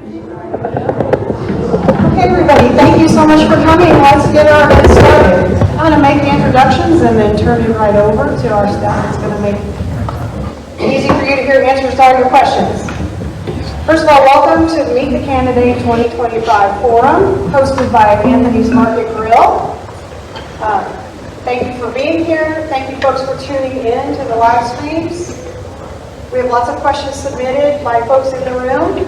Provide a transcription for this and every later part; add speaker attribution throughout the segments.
Speaker 1: Okay, everybody, thank you so much for coming. Let's get started. I'm going to make the introductions and then turn it right over to our staff. It's going to make it easy for you to hear answers to all your questions. First of all, welcome to the Meet the Candidate 2025 Forum, hosted by Anthonie Dekker. Thank you for being here. Thank you folks for tuning in to the live streams. We have lots of questions submitted by folks in the room.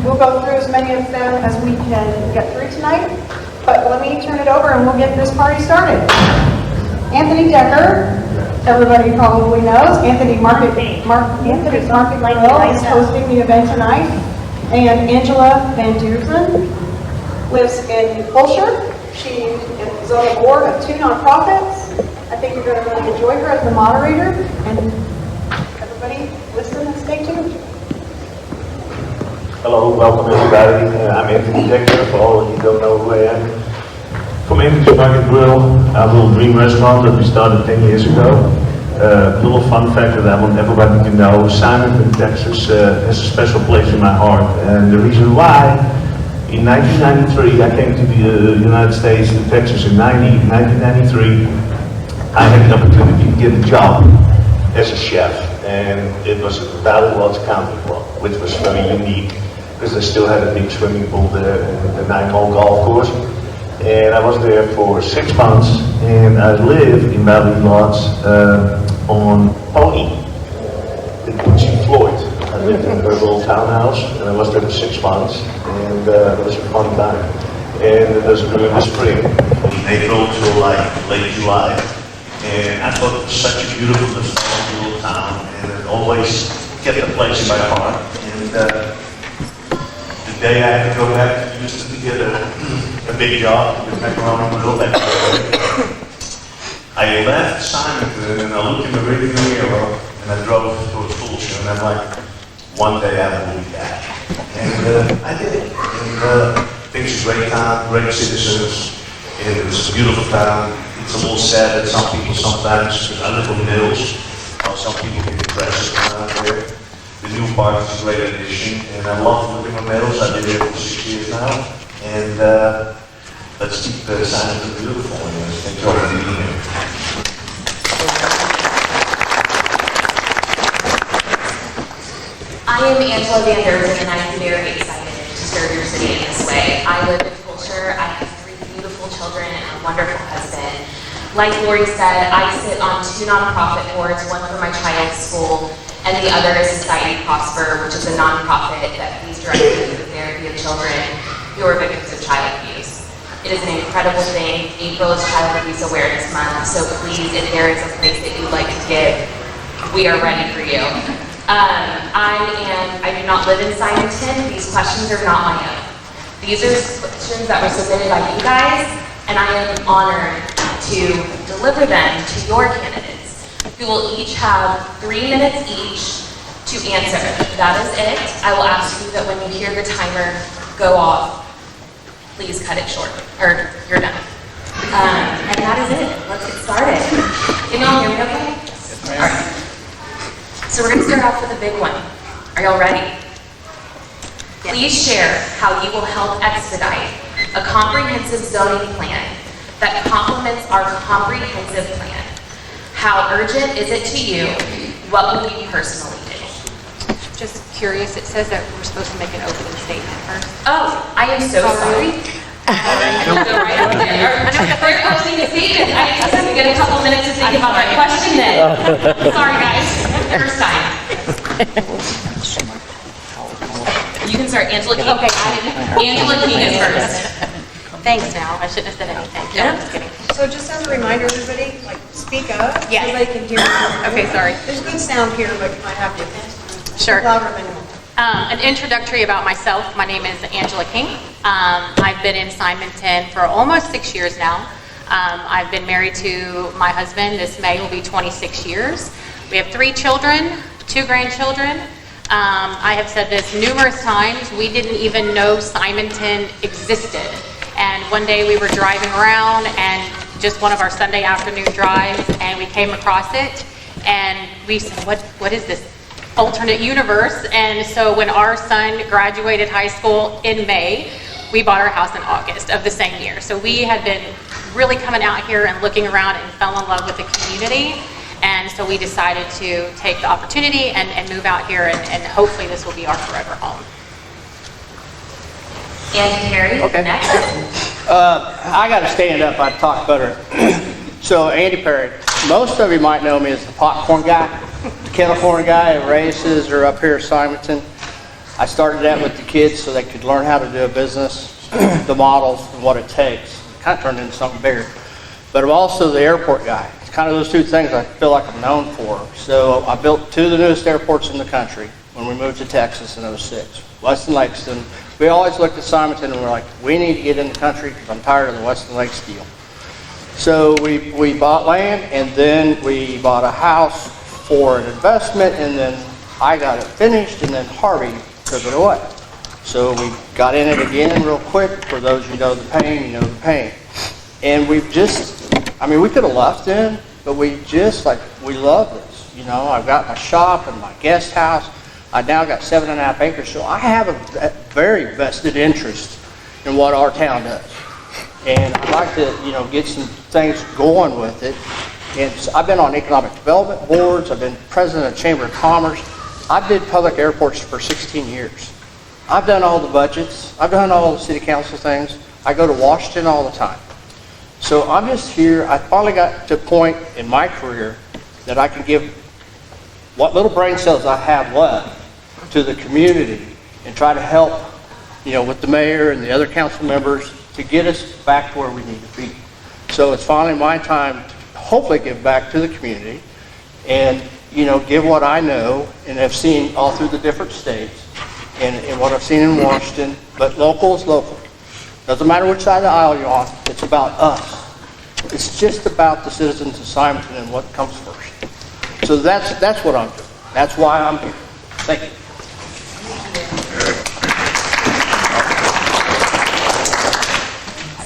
Speaker 1: We'll go through as many of them as we can get through tonight. But let me turn it over and we'll get this party started. Anthonie Dekker, everybody probably knows. Anthonie's Market Grill is hosting the event tonight. And Angela Van Dusen lives in Fulshire. She is on the board of 2 nonprofits. I think you're going to really enjoy her as the moderator. And everybody, listen and stay tuned.
Speaker 2: Hello, welcome everybody. I'm Anthonie Dekker, for all of you who don't know who I am. From Anthonie's Market Grill, our little dream restaurant that we started 10 years ago. A little fun fact that I want everybody to know, Simonton, Texas has a special place in my heart. And the reason why, in 1993, I came to the United States, to Texas in 1993. I had the opportunity to get a job as a chef, and it was at the Valley Lodge Country Club, which was very unique because they still had a big swimming pool there and the 9-hole golf course. And I was there for 6 months, and I lived in Valley Lodge on Pony, in Quincy, Floyd. I lived in her little townhouse, and I was there for 6 months, and it was a fun time. And it was during the spring, from April to like late July. And I thought it was such a beautiful, little town, and it always kept the place in my heart. And the day I had to go back to Houston to get a big job, to get macaroni and grill back there, I left Simonton and I looked in the rearview mirror and I drove to a Fulshire, and I'm like, one day I will be back. And I did. And I think it's a great town, great citizens, and it's a beautiful town. It's a little sad that some people sometimes, I live on Mills, some people get depressed around there. The new park is a great addition, and I love living on Mills. I've been here for 6 years now, and let's keep the Simonton beautiful, and thank you all for being here.
Speaker 3: I am Angela Van Dusen, and I'm very excited to serve your city in this way. I live in Fulshire. I have 3 beautiful children and a wonderful husband. Like Laurie said, I sit on 2 nonprofit boards, one for my child's school, and the other is Society Prosper, which is a nonprofit that feeds directly to the therapy of children who are victims of child abuse. It is an incredible thing. April is Child Abuse Awareness Month, so please, if there is a place that you'd like to give, we are ready for you. I do not live in Simonton. These questions are not my own. These are questions that were submitted by you guys, and I am honored to deliver them to your candidates, who will each have 3 minutes each to answer. That is it. I will ask you that when you hear the timer go off, please cut it short, or you're done. And that is it. Let's get started. Can y'all hear me okay? Yes, ma'am. All right. So we're going to start off with a big one. Are y'all ready? Yes. Please share how you will help expedite a comprehensive zoning plan that complements our comprehensive plan. How urgent is it to you? What will you personally do?
Speaker 4: Just curious, it says that we're supposed to make an opening statement first.
Speaker 3: Oh, I am so sorry. Go right up there. They're opening statements. I just have to get a couple minutes to think about my question then. Sorry guys, first time. You can start, Angela King. Okay, Angela King is first.
Speaker 4: Thanks now, I shouldn't have said anything.
Speaker 3: Yeah.
Speaker 4: No, just kidding.
Speaker 1: So just as a reminder, everybody, like, speak up.
Speaker 4: Yes.
Speaker 1: So they can hear you.
Speaker 4: Okay, sorry.
Speaker 1: There's good sound here, but you might have to
Speaker 4: Sure.
Speaker 1: louder than
Speaker 4: An introductory about myself. My name is Angela King. I've been in Simonton for almost 6 years now. I've been married to my husband. This May will be 26 years. We have 3 children, 2 grandchildren. I have said this numerous times. We didn't even know Simonton existed. And one day we were driving around, and just one of our Sunday afternoon drives, and we came across it, and we said, what is this? alternate universe. And so when our son graduated high school in May, we bought our house in August of the same year. So we had been really coming out here and looking around and fell in love with the community. And so we decided to take the opportunity and move out here, and hopefully this will be our forever home.
Speaker 3: Andy Perry,
Speaker 5: Okay.
Speaker 3: next.
Speaker 5: I got to stand up. I talk better. So Andy Perry, most of you might know me as the popcorn guy, the kettle corn guy at races or up here at Simonton. I started that with the kids so they could learn how to do a business, the models and what it takes. Kind of turned into something bigger. But I'm also the airport guy. It's kind of those two things I feel like I'm known for. So I built 2 of the newest airports in the country when we moved to Texas in '06. Weston Lakes. We always looked at Simonton and we're like, we need to get in the country because I'm tired of the Weston Lakes deal. So we bought land, and then we bought a house for an investment, and then I got it finished, and then Harvey took it away. So we got in it again real quick. For those who know the pain, you know the pain. And we've just, I mean, we could have left then, but we just, like, we love this. You know, I've got my shop and my guest house. I now got 7.5 acres, so I have a very vested interest in what our town does. And I'd like to, you know, get some things going with it. And so I've been on economic development boards. I've been president of Chamber of Commerce. I did public airports for 16 years. I've done all the budgets. I've done all the city council things. I go to Washington all the time. So I'm just here. I finally got to a point in my career that I can give what little brain cells I have left to the community and try to help, you know, with the mayor and the other council members to get us back to where we need to be. So it's finally my time to hopefully give back to the community and, you know, give what I know and have seen all through the different states and what I've seen in Washington. But local is local. Doesn't matter which side of the aisle you're on. It's about us. It's just about the citizens of Simonton and what comes first. So that's what I'm doing. That's why I'm here. Thank you.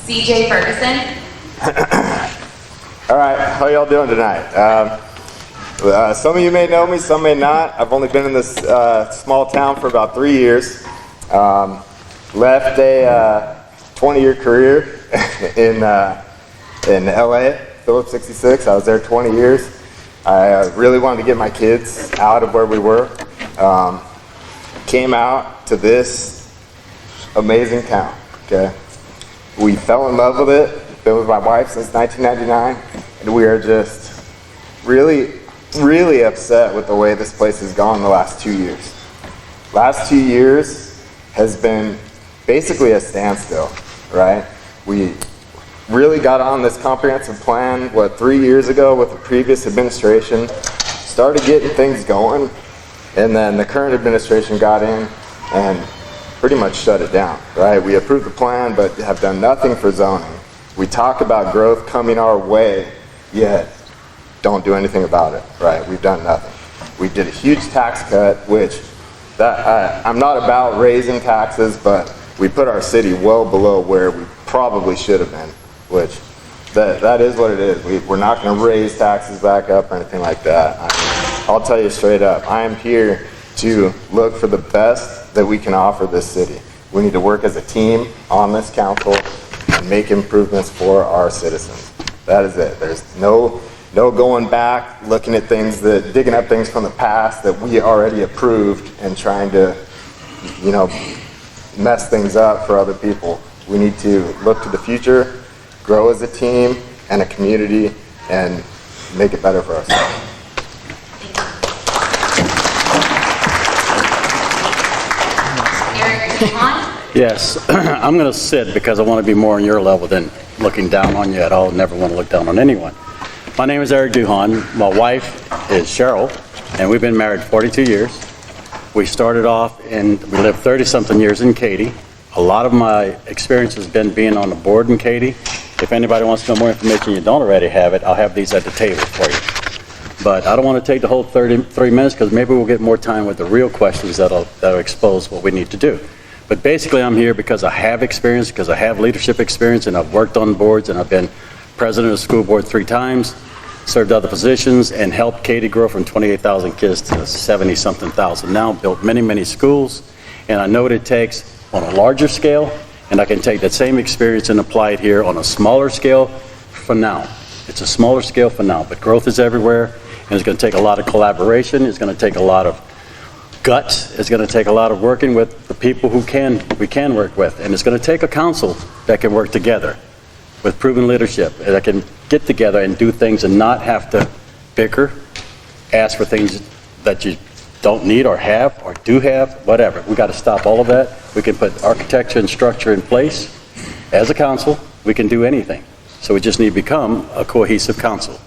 Speaker 3: CJ Ferguson.
Speaker 6: All right, how y'all doing tonight? Some of you may know me, some may not. I've only been in this small town for about 3 years. Left a 20-year career in LA, Phillips 66. I was there 20 years. I really wanted to get my kids out of where we were. Came out to this amazing town, okay? We fell in love with it. Been with my wife since 1999, and we are just really, really upset with the way this place has gone the last 2 years. Last 2 years has been basically a standstill, right? We really got on this comprehensive plan, 3 years ago with the previous administration, started getting things going, and then the current administration got in and pretty much shut it down, right? We approved the plan, but have done nothing for zoning. We talk about growth coming our way, yet don't do anything about it, right? We've done nothing. We did a huge tax cut, which I'm not about raising taxes, but we put our city well below where we probably should have been, which that is what it is. We're not going to raise taxes back up or anything like that. I'll tell you straight up, I am here to look for the best that we can offer this city. We need to work as a team on this council and make improvements for our citizens. That is it. There's no going back, looking at things, digging up things from the past that we already approved and trying to, you know, mess things up for other people. We need to look to the future, grow as a team and a community, and make it better for ourselves.
Speaker 7: Yes, I'm going to sit because I want to be more on your level than looking down on you at all. Never want to look down on anyone. My name is Eric Duhan. My wife is Cheryl, and we've been married 42 years. We started off we lived 30-something years in Katy. A lot of my experience has been being on the board in Katy. If anybody wants to know more information, you don't already have it, I'll have these at the table for you. But I don't want to take the whole 33 minutes because maybe we'll get more time with the real questions that'll expose what we need to do. But basically I'm here because I have experience, because I have leadership experience, and I've worked on boards, and I've been president of the school board 3 times. served other positions, and helped Katy grow from 28,000 kids to 70-something thousand now, built many, many schools, and I know what it takes on a larger scale, and I can take that same experience and apply it here on a smaller scale for now. It's a smaller scale for now, but growth is everywhere, and it's going to take a lot of collaboration, it's going to take a lot of guts, it's going to take a lot of working with the people we can work with, and it's going to take a council that can work together with proven leadership, that can get together and do things and not have to bicker, ask for things that you don't need or have or do have, whatever. We got to stop all of that. We can put architecture and structure in place. As a council, we can do anything. So we just need to become a cohesive council.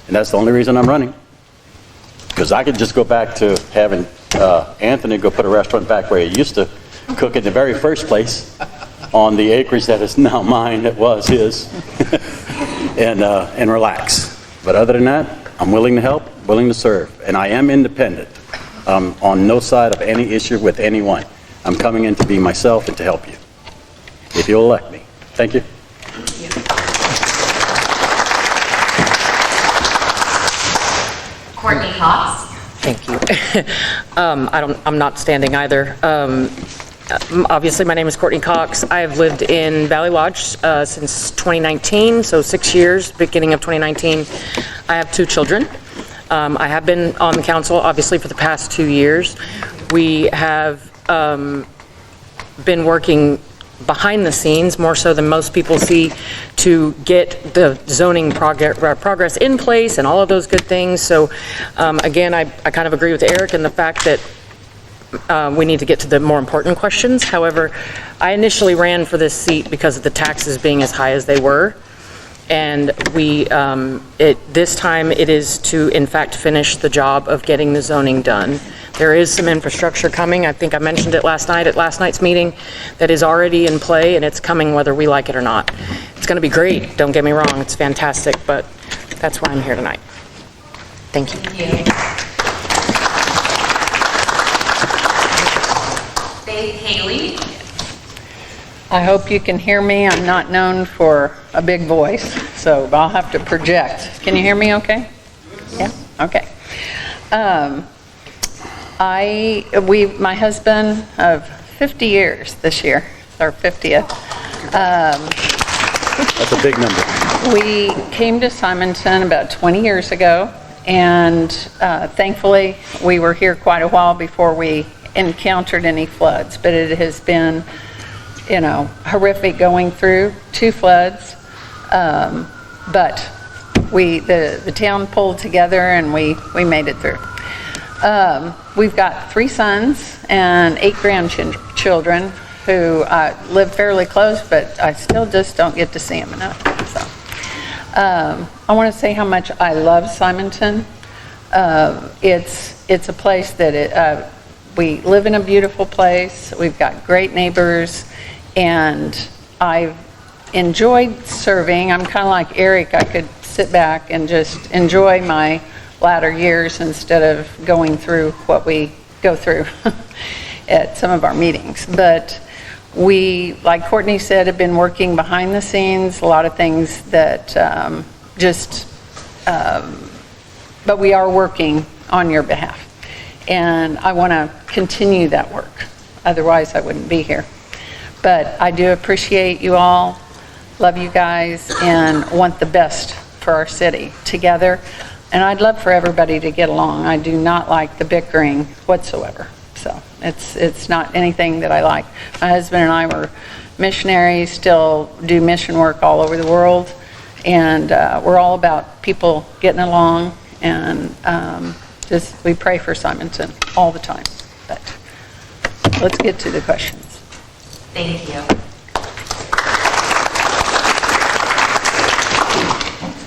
Speaker 7: And that's the only reason I'm running. Because I could just go back to having Anthony go put a restaurant back where he used to cook in the very first place on the acreage that is now mine, that was his, and relax. But other than that, I'm willing to help, willing to serve, and I am independent. I'm on no side of any issue with anyone. I'm coming in to be myself and to help you, if you'll elect me. Thank you.
Speaker 3: Courtney Cox.
Speaker 8: Thank you. I'm not standing either. Obviously, my name is Courtney Cox. I have lived in Valley Lodge since 2019, so 6 years, beginning of 2019. I have 2 children. I have been on the council, obviously, for the past 2 years. We have been working behind the scenes, more so than most people see, to get the zoning progress in place and all of those good things. So again, I kind of agree with Eric in the fact that we need to get to the more important questions. However, I initially ran for this seat because of the taxes being as high as they were. And this time it is to, in fact, finish the job of getting the zoning done. There is some infrastructure coming. I think I mentioned it last night at last night's meeting, that is already in play, and it's coming whether we like it or not. It's going to be great, don't get me wrong, it's fantastic, but that's why I'm here tonight. Thank you.
Speaker 3: Thank you. Faith Haley.
Speaker 9: I hope you can hear me. I'm not known for a big voice, so I'll have to project. Can you hear me okay? Yeah? Okay. My husband of 50 years this year, our 50th.
Speaker 7: That's a big number.
Speaker 9: We came to Simonton about 20 years ago, and thankfully we were here quite a while before we encountered any floods, but it has been, horrific going through 2 floods, but the town pulled together and we made it through. We've got 3 sons and 8 grandchildren who live fairly close, but I still just don't get to see them enough. So, I want to say how much I love Simonton. It's a place that we live in a beautiful place. We've got great neighbors, and I've enjoyed serving. I'm kind of like Eric. I could sit back and just enjoy my latter years instead of going through what we go through at some of our meetings. But we, like Courtney said, have been working behind the scenes, a lot of things that but we are working on your behalf. And I want to continue that work. Otherwise, I wouldn't be here. But I do appreciate you all, love you guys, and want the best for our city together. And I'd love for everybody to get along. I do not like the bickering whatsoever. So it's not anything that I like. My husband and I were missionaries, still do mission work all over the world. And we're all about people getting along, and we pray for Simonton all the time. But let's get to the questions.
Speaker 3: Thank you.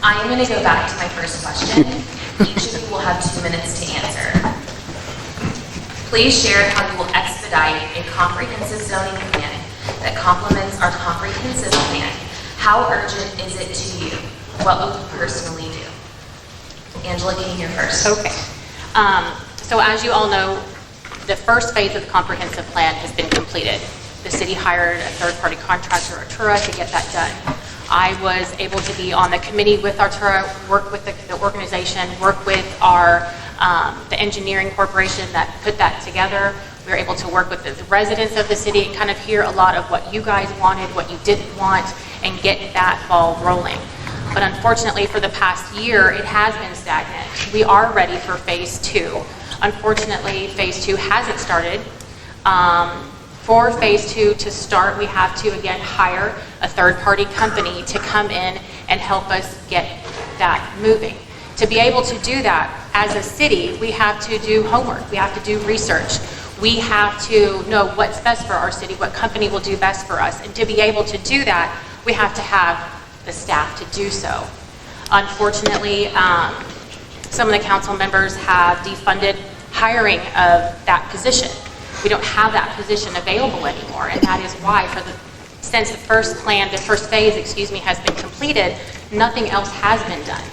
Speaker 3: I am going to go back to my first question. Each of you will have 2 minutes to answer. Please share how you will expedite a comprehensive zoning plan that complements our comprehensive plan. How urgent is it to you? What will you personally do? Angela, can you hear first?
Speaker 4: Okay. So as you all know, the first phase of the comprehensive plan has been completed. The city hired a third-party contractor, Atura, to get that done. I was able to be on the committee with Artura, work with the organization, work with the engineering corporation that put that together. We were able to work with the residents of the city and kind of hear a lot of what you guys wanted, what you didn't want, and get that ball rolling. But unfortunately, for the past year, it has been stagnant. We are ready for phase 2. Unfortunately, phase 2 hasn't started. For phase 2 to start, we have to again hire a third-party company to come in and help us get that moving. To be able to do that, as a city, we have to do homework, we have to do research. We have to know what's best for our city, what company will do best for us. And to be able to do that, we have to have the staff to do so. Unfortunately, some of the council members have defunded hiring of that position. We don't have that position available anymore, and that is why since the first phase, has been completed, nothing else has been done.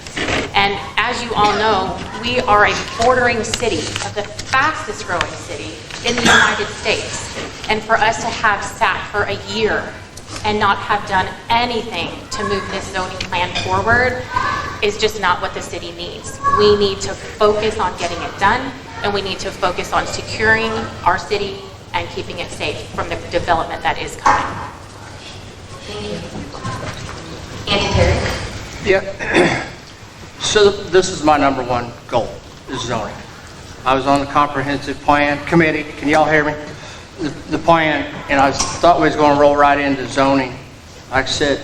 Speaker 4: And as you all know, we are a bordering city of the fastest growing city in the United States. And for us to have sat for a year and not have done anything to move this zoning plan forward is just not what the city needs. We need to focus on getting it done, and we need to focus on securing our city and keeping it safe from the development that is coming.
Speaker 3: Thank you. Andy Perry.
Speaker 5: Yeah. So this is my number one goal, is zoning. I was on the comprehensive plan committee. Can y'all hear me? The plan, and I thought we was going to roll right into zoning. Like I said,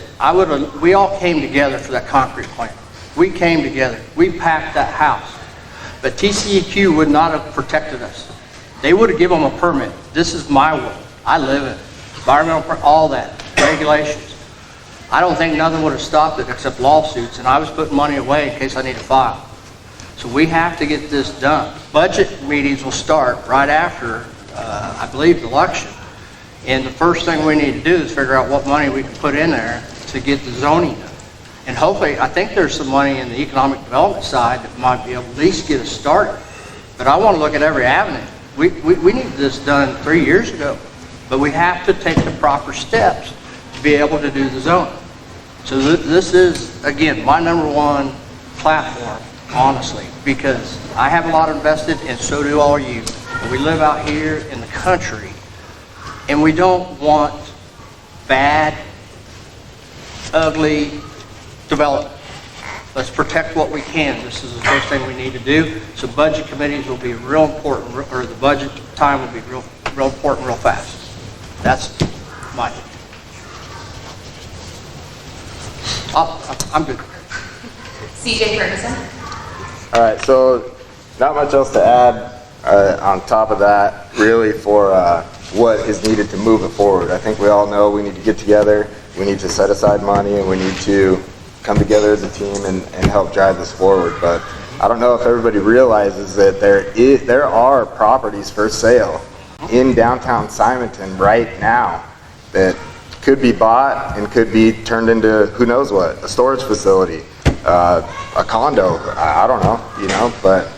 Speaker 5: we all came together for that concrete plan. We came together. We packed that house. But TCEQ would not have protected us. They would have given them a permit. This is my world. I live in it. Environmental, all that, regulations. I don't think nothing would have stopped it except lawsuits, and I was putting money away in case I need to file. So we have to get this done. Budget meetings will start right after, I believe, the election. And the first thing we need to do is figure out what money we can put in there to get the zoning done. And hopefully, I think there's some money in the economic development side that might be able to at least get us started. But I want to look at every avenue. We needed this done 3 years ago, but we have to take the proper steps to be able to do the zoning. So this is, again, my number one platform, honestly, because I have a lot invested, and so do all you. We live out here in the country, and we don't want bad, ugly development. Let's protect what we can. This is the first thing we need to do. So budget committees will be real important, or the budget time will be real important real fast. That's my thing. I'm good.
Speaker 3: CJ Ferguson.
Speaker 6: All right, so not much else to add on top of that, really, for what is needed to move it forward. I think we all know we need to get together, we need to set aside money, and we need to come together as a team and help drive this forward. But I don't know if everybody realizes that there are properties for sale in downtown Simonton right now that could be bought and could be turned into who knows what, a storage facility, a condo, I don't know, but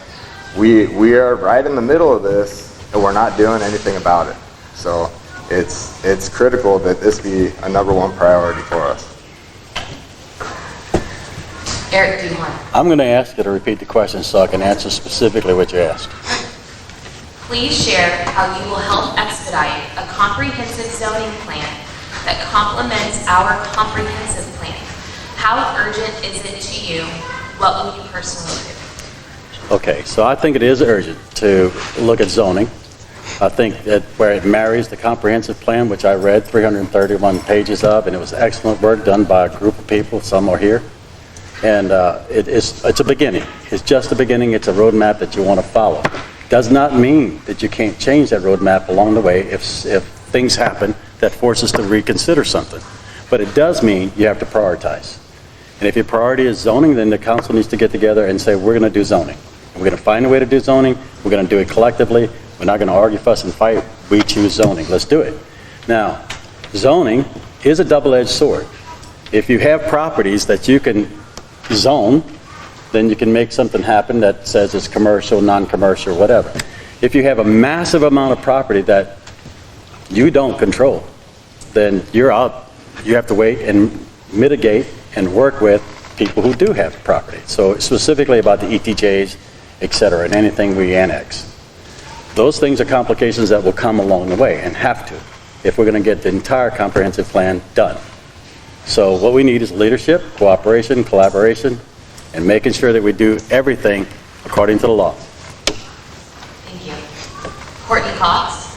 Speaker 6: we are right in the middle of this and we're not doing anything about it. So it's critical that this be a number one priority for us.
Speaker 3: Eric, do you want?
Speaker 7: I'm going to ask you to repeat the question so I can answer specifically what you asked.
Speaker 3: Please share how you will help expedite a comprehensive zoning plan that complements our comprehensive plan. How urgent is it to you? What will you personally do?
Speaker 7: Okay, so I think it is urgent to look at zoning. I think that where it marries the comprehensive plan, which I read 331 pages of, and it was excellent work done by a group of people, some are here. And it's a beginning. It's just a beginning. It's a roadmap that you want to follow. Does not mean that you can't change that roadmap along the way if things happen that force us to reconsider something. But it does mean you have to prioritize. And if your priority is zoning, then the council needs to get together and say, we're going to do zoning. And we're going to find a way to do zoning. We're going to do it collectively. We're not going to argue, fuss, and fight. We choose zoning. Let's do it. Now, zoning is a double-edged sword. If you have properties that you can zone, then you can make something happen that says it's commercial, non-commercial, whatever. If you have a massive amount of property that you don't control, then you're out. You have to wait and mitigate and work with people who do have property. So specifically about the ETJs, et cetera, and anything we annex. Those things are complications that will come along the way and have to if we're going to get the entire comprehensive plan done. So what we need is leadership, cooperation, collaboration, and making sure that we do everything according to the law.
Speaker 3: Thank you. Courtney Cox?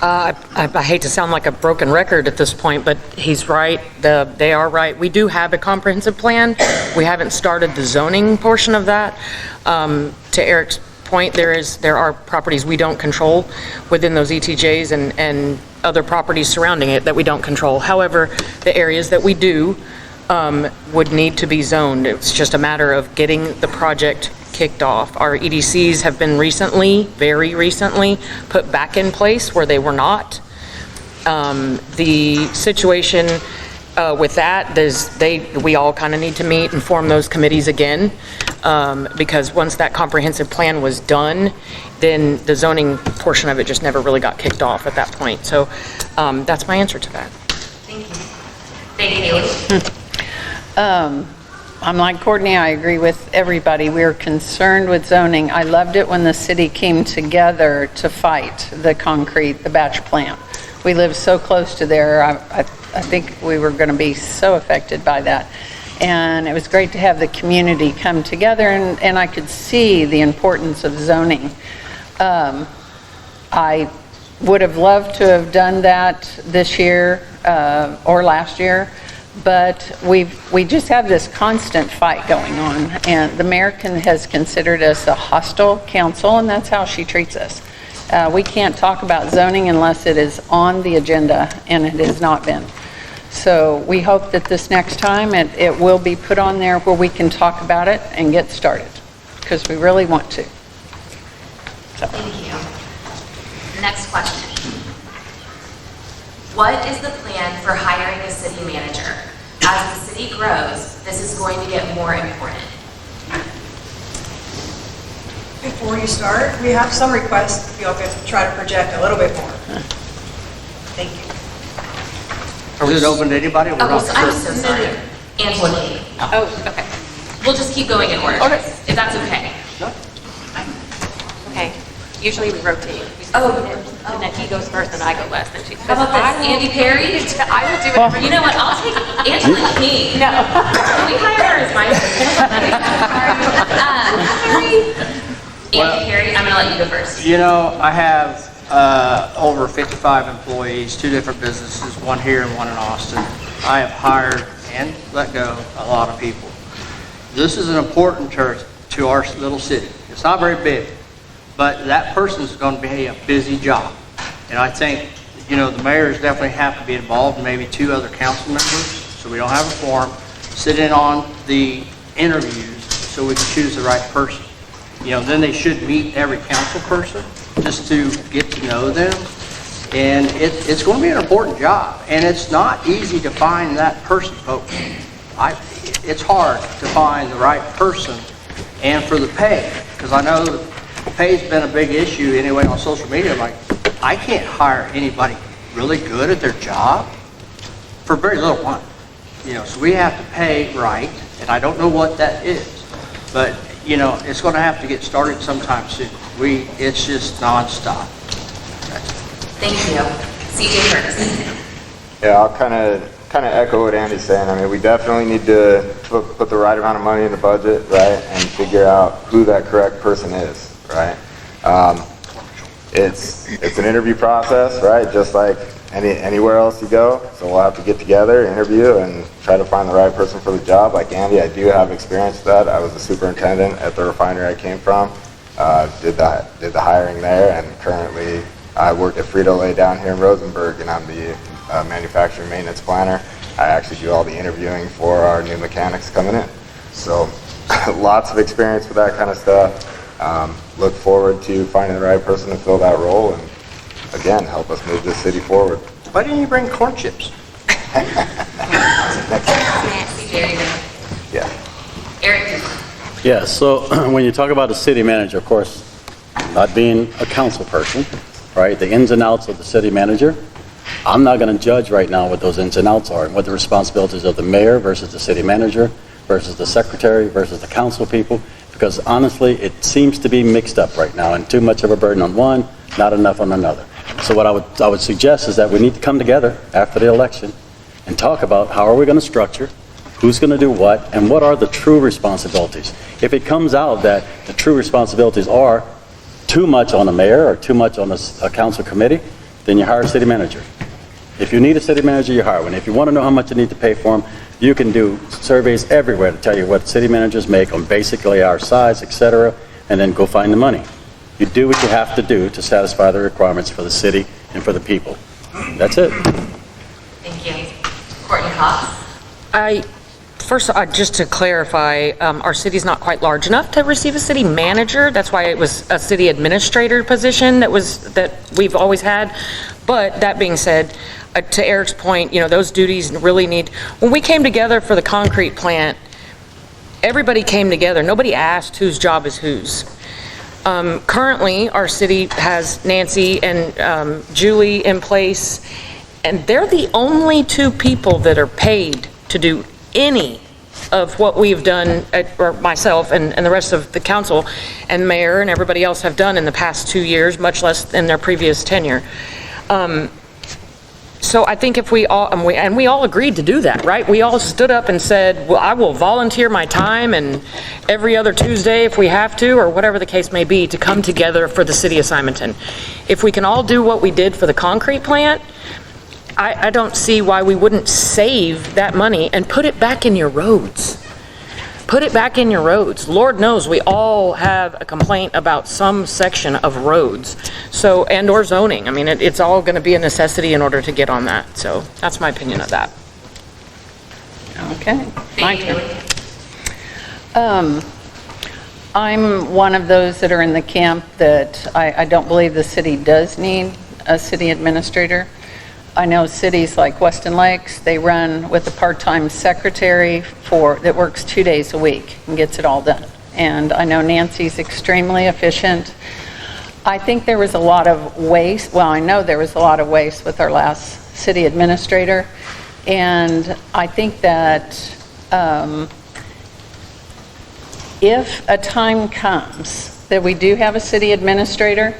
Speaker 8: I hate to sound like a broken record at this point, but he's right. They are right. We do have a comprehensive plan. We haven't started the zoning portion of that. To Eric's point, there are properties we don't control within those ETJs and other properties surrounding it that we don't control. However, the areas that we do would need to be zoned. It's just a matter of getting the project kicked off. Our EDCs have been very recently, put back in place where they were not. The situation with that, we all kind of need to meet and form those committees again, because once that comprehensive plan was done, then the zoning portion of it just never really got kicked off at that point. So that's my answer to that.
Speaker 3: Thank you. Thank you.
Speaker 9: I'm like Courtney, I agree with everybody. We're concerned with zoning. I loved it when the city came together to fight the batch plant. We live so close to there. I think we were going to be so affected by that. And it was great to have the community come together, and I could see the importance of zoning. I would have loved to have done that this year or last year, but we just have this constant fight going on, and the mayor has considered us a hostile council, and that's how she treats us. We can't talk about zoning unless it is on the agenda, and it has not been. So we hope that this next time it will be put on there where we can talk about it and get started, because we really want to. So.
Speaker 3: Thank you. Next question. What is the plan for hiring a city manager? As the city grows, this is going to get more important.
Speaker 1: Before you start, we have some requests, if y'all could try to project a little bit more. Thank you.
Speaker 5: Is it open to anybody? We're
Speaker 3: Oh,
Speaker 5: not
Speaker 3: I'm
Speaker 5: sure.
Speaker 3: so sorry. Anthonie.
Speaker 4: Oh, okay.
Speaker 3: We'll just keep going in order, if that's okay.
Speaker 4: Okay. Usually we rotate. And then he goes first and I go last. And she says,
Speaker 3: How about this, Andy Perry?
Speaker 4: I will do whatever
Speaker 3: You know what, I'll take Angela King.
Speaker 4: No.
Speaker 3: We hire her as my assistant. Andy Perry, I'm gonna let you go first.
Speaker 5: You know, I have over 55 employees, 2 different businesses, one here and one in Austin. I have hired and let go a lot of people. This is an important church to our little city. It's not very big, but that person is going to be a busy job. And I think, you know, the mayors definitely have to be involved, and maybe 2 other council members, so we don't have a forum, sit in on the interviews so we can choose the right person. You know, then they should meet every council person just to get to know them. And it's going to be an important job. And it's not easy to find that person, folks. It's hard to find the right person and for the pay. Because I know the pay's been a big issue anyway on social media. Like, I can't hire anybody really good at their job for very little money. You know, so we have to pay right. And I don't know what that is. But you know, it's going to have to get started sometime soon. It's just nonstop.
Speaker 3: Thank you. CJ Ferguson.
Speaker 6: Yeah, I'll kind of echo what Andy's saying. I mean, we definitely need to put the right amount of money in the budget, right, and figure out who that correct person is, right? It's an interview process, right, just like anywhere else you go. So we'll have to get together, interview, and try to find the right person for the job. Like Andy, I do have experience with that. I was a superintendent at the refinery I came from. Did the hiring there, and currently I work at Frito-Lay down here in Rosenberg, and I'm the manufacturing maintenance planner. I actually do all the interviewing for our new mechanics coming in. So lots of experience with that kind of stuff. Look forward to finding the right person to fill that role, and again, help us move this city forward.
Speaker 5: Why didn't you bring corn chips?
Speaker 6: Yeah.
Speaker 3: Eric.
Speaker 7: Yeah, so when you talk about a city manager, of course, not being a council person, right, the ins and outs of the city manager, I'm not going to judge right now what those ins and outs are and what the responsibilities of the mayor versus the city manager versus the secretary versus the council people, because honestly, it seems to be mixed up right now and too much of a burden on one, not enough on another. So what I would suggest is that we need to come together after the election and talk about how are we going to structure, who's going to do what, and what are the true responsibilities. If it comes out that the true responsibilities are too much on the mayor or too much on a council committee, then you hire a city manager. If you need a city manager, you hire one. If you want to know how much you need to pay for them, you can do surveys everywhere to tell you what city managers make on basically our size, etc., and then go find the money. You do what you have to do to satisfy the requirements for the city and for the people. That's it.
Speaker 3: Thank you. Courtney Cox.
Speaker 8: First, just to clarify, our city's not quite large enough to receive a city manager. That's why it was a city administrator position that we've always had. But that being said, to Eric's point, those duties really need, when we came together for the concrete plant, everybody came together. Nobody asked whose job is whose. Currently, our city has Nanci and Julie in place, and they're the only two people that are paid to do any of what we've done, or myself and the rest of the council and mayor and everybody else have done in the past 2 years, much less in their previous tenure. So I think if we all agreed to do that, right? We all stood up and said, well, I will volunteer my time and every other Tuesday if we have to, or whatever the case may be, to come together for the city of Simonton. If we can all do what we did for the concrete plant, I don't see why we wouldn't save that money and put it back in your roads. Put it back in your roads. Lord knows we all have a complaint about some section of roads, so, and or zoning. I mean, it's all going to be a necessity in order to get on that. So that's my opinion of that.
Speaker 9: Okay.
Speaker 3: Thank you.
Speaker 9: I'm one of those that are in the camp that I don't believe the city does need a city administrator. I know cities like Weston Lakes, they run with a part-time secretary that works 2 days a week and gets it all done. And I know Nancy's extremely efficient. I think there was a lot of waste. Well, I know there was a lot of waste with our last city administrator. And I think that if a time comes that we do have a city administrator,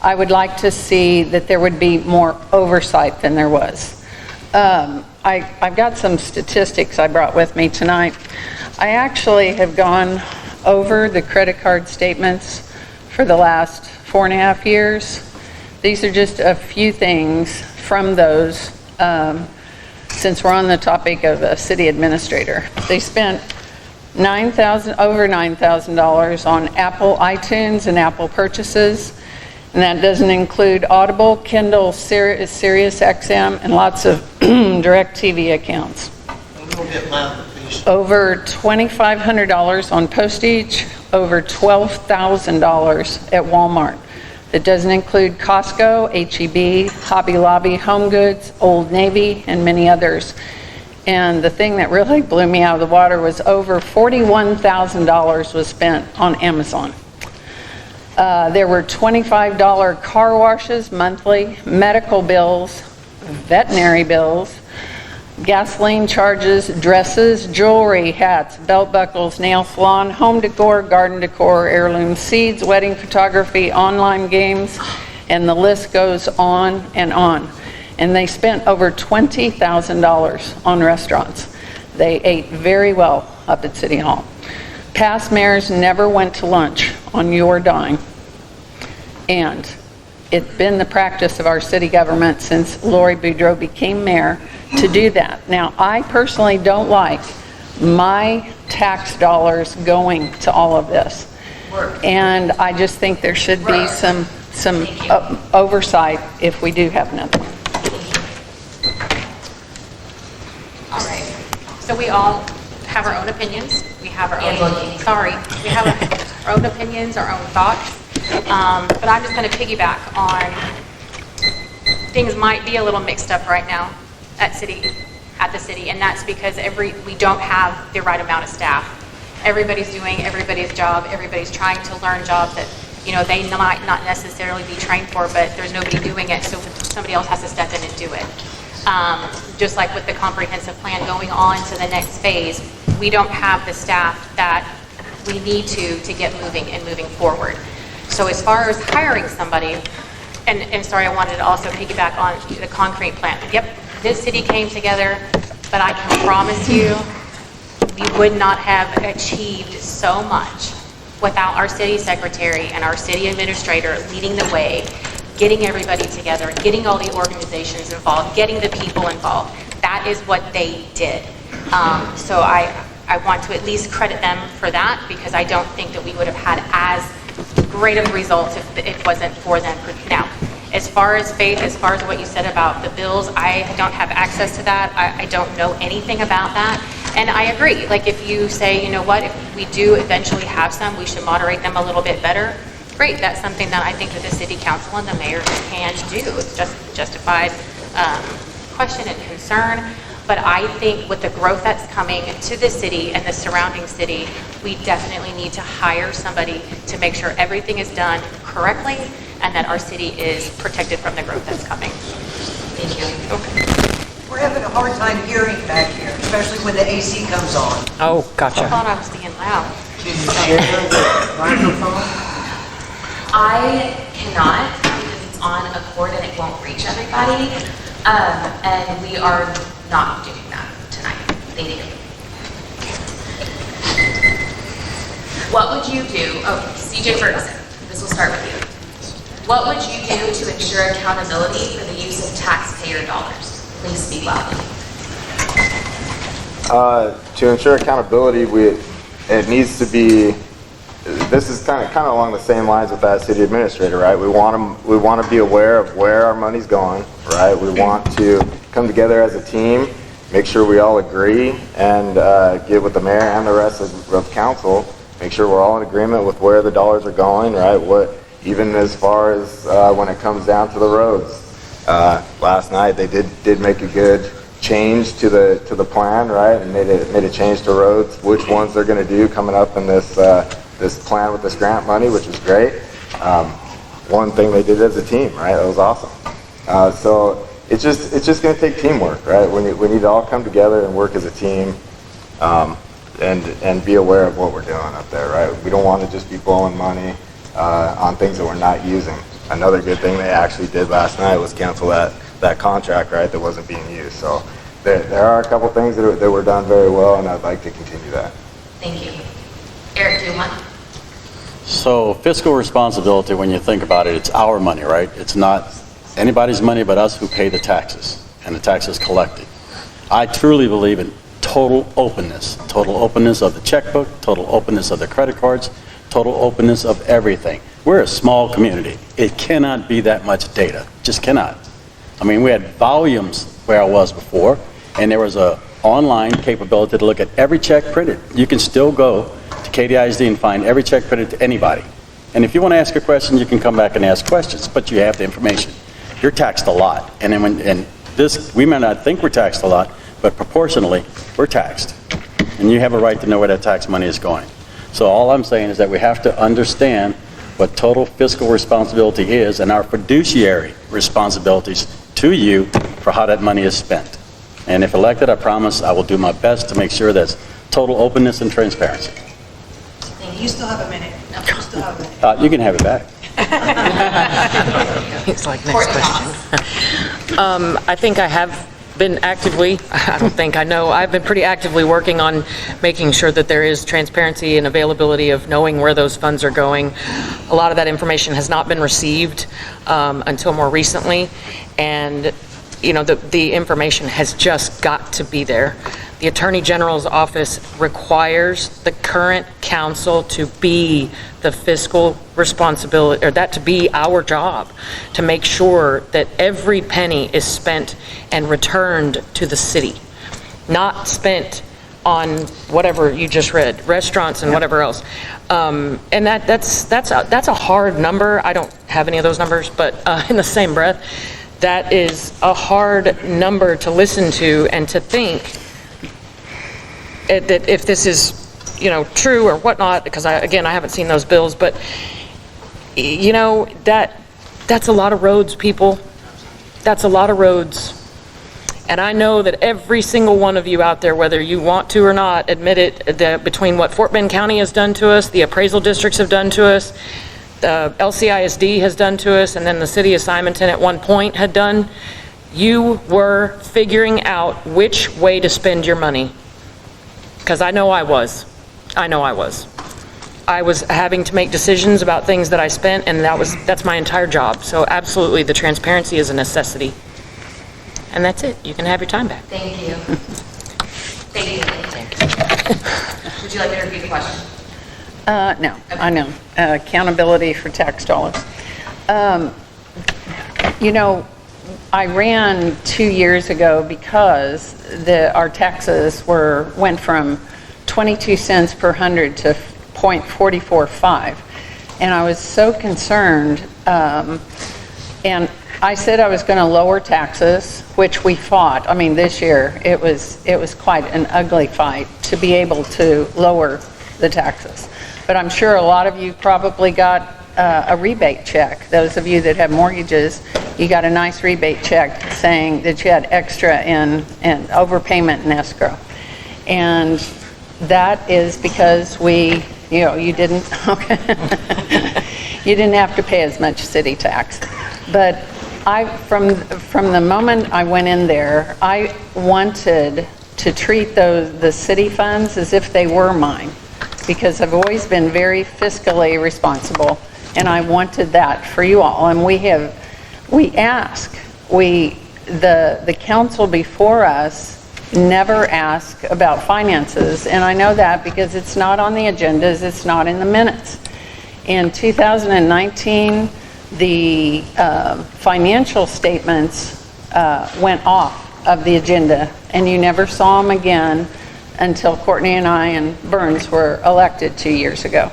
Speaker 9: I would like to see that there would be more oversight than there was. I've got some statistics I brought with me tonight. I actually have gone over the credit card statements for the last 4.5 years. These are just a few things from those, since we're on the topic of a city administrator. They spent over $9,000 on Apple iTunes and Apple purchases. And that doesn't include Audible, Kindle, Sirius XM, and lots of DirecTV accounts. Over $2,500 on postage, over $12,000 at Walmart. That doesn't include Costco, HEB, Hobby Lobby, Home Goods, Old Navy, and many others. And the thing that really blew me out of the water was over $41,000 was spent on Amazon. There were $25 car washes monthly, medical bills, veterinary bills, gasoline charges, dresses, jewelry, hats, belt buckles, nail salon, home decor, garden decor, heirloom seeds, wedding photography, online games, and the list goes on and on. And they spent over $20,000 on restaurants. They ate very well up at City Hall. Past mayors never went to lunch on your dime. And it's been the practice of our city government since Laurie Boudreaux became mayor to do that. Now, I personally don't like my tax dollars going to all of this. And I just think there should be some oversight if we do have another one.
Speaker 4: All right. So we all have our own opinions. We have our own, we have our own opinions, our own thoughts. But I'm just going to piggyback on, things might be a little mixed up right now at the city, and that's because we don't have the right amount of staff. Everybody's doing everybody's job. Everybody's trying to learn jobs that you know, they might not necessarily be trained for, but there's nobody doing it, so somebody else has to step in and do it. Just like with the comprehensive plan going on to the next phase, we don't have the staff that we need to get moving and moving forward. So as far as hiring somebody, and sorry, I wanted to also piggyback on the concrete plant. Yep, this city came together, but I can promise you, we would not have achieved so much without our city secretary and our city administrator leading the way, getting everybody together, getting all the organizations involved, getting the people involved. That is what they did. So I want to at least credit them for that, because I don't think that we would have had as great of results if it wasn't for them. Now, as far as Faith, as far as what you said about the bills, I don't have access to that. I don't know anything about that. And I agree, like if you say, you know what, if we do eventually have some, we should moderate them a little bit better. Great, that's something that I think that the city council and the mayor can do. It's just justified question and concern. But I think with the growth that's coming to the city and the surrounding city, we definitely need to hire somebody to make sure everything is done correctly and that our city is protected from the growth that's coming.
Speaker 3: Thank you.
Speaker 4: Okay.
Speaker 10: We're having a hard time hearing back here, especially when the AC comes on.
Speaker 8: Oh,
Speaker 4: I
Speaker 8: gotcha.
Speaker 4: thought I was being loud.
Speaker 10: Can you share the microphone?
Speaker 3: I cannot because it's on a cord and it won't reach everybody. And we are not doing that tonight. Thank you. What would you do? Oh, CJ Ferguson, this will start with you. What would you do to ensure accountability for the use of taxpayer dollars? Please speak loudly.
Speaker 6: To ensure accountability, it needs to be. This is kind of along the same lines with that city administrator, right? We want to be aware of where our money's going, right? We want to come together as a team, make sure we all agree, and get with the mayor and the rest of council, make sure we're all in agreement with where the dollars are going, right? Even as far as when it comes down to the roads. Last night they did make a good change to the plan, right? And made a change to roads, which ones they're going to do coming up in this plan with this grant money, which is great. One thing they did as a team, right? That was awesome. So it's just going to take teamwork, right? We need to all come together and work as a team, and be aware of what we're doing up there, right? We don't want to just be blowing money on things that we're not using. Another good thing they actually did last night was cancel that contract, right? That wasn't being used. So there are a couple things that were done very well, and I'd like to continue that.
Speaker 3: Thank you. Eric Dumont.
Speaker 7: So fiscal responsibility, when you think about it, it's our money, right? It's not anybody's money but us who pay the taxes, and the taxes collected. I truly believe in total openness of the checkbook, total openness of the credit cards, total openness of everything. We're a small community. It cannot be that much data, just cannot. I mean, we had volumes where I was before, and there was a online capability to look at every check printed. You can still go to KDISD and find every check printed to anybody. And if you want to ask a question, you can come back and ask questions, but you have the information. You're taxed a lot. And then we may not think we're taxed a lot, but proportionally, we're taxed. And you have a right to know where that tax money is going. So all I'm saying is that we have to understand what total fiscal responsibility is and our fiduciary responsibilities to you for how that money is spent. And if elected, I promise I will do my best to make sure there's total openness and transparency.
Speaker 10: You still have a minute. You still have a minute.
Speaker 7: You can have it back.
Speaker 8: It's like, next question. I think I have been actively, I've been pretty actively working on making sure that there is transparency and availability of knowing where those funds are going. A lot of that information has not been received until more recently, and you know, the information has just got to be there. The Attorney General's office requires the current council to be the fiscal responsibility, or that to be our job, to make sure that every penny is spent and returned to the city, not spent on whatever you just read, restaurants and whatever else. And that's a hard number. I don't have any of those numbers, but in the same breath, that is a hard number to listen to and to think that if this is, you know, true or whatnot, because I haven't seen those bills, but you know, that's a lot of roads, people. That's a lot of roads. And I know that every single one of you out there, whether you want to or not, admit it, that between what Fort Bend County has done to us, the appraisal districts have done to us, the LCISD has done to us, and then the city of Simonton at one point had done, you were figuring out which way to spend your money. Because I know I was. I know I was. I was having to make decisions about things that I spent, and that's my entire job. So absolutely, the transparency is a necessity. And that's it. You can have your time back.
Speaker 3: Thank you. Thank you. Would you like me to repeat the question?
Speaker 9: No, I know. Accountability for tax dollars. You know, I ran 2 years ago because our taxes went from 22 cents per hundred to .445, and I was so concerned, and I said I was going to lower taxes, which we fought. I mean, this year it was quite an ugly fight to be able to lower the taxes. But I'm sure a lot of you probably got a rebate check. Those of you that have mortgages, you got a nice rebate check saying that you had extra in overpayment and escrow. And that is because you didn't you didn't have to pay as much city tax. But from the moment I went in there, I wanted to treat the city funds as if they were mine, because I've always been very fiscally responsible, and I wanted that for you all. And the council before us never ask about finances, and I know that because it's not on the agendas, it's not in the minutes. In 2019, the financial statements went off of the agenda, and you never saw them again until Courtney and I and Burns were elected 2 years ago.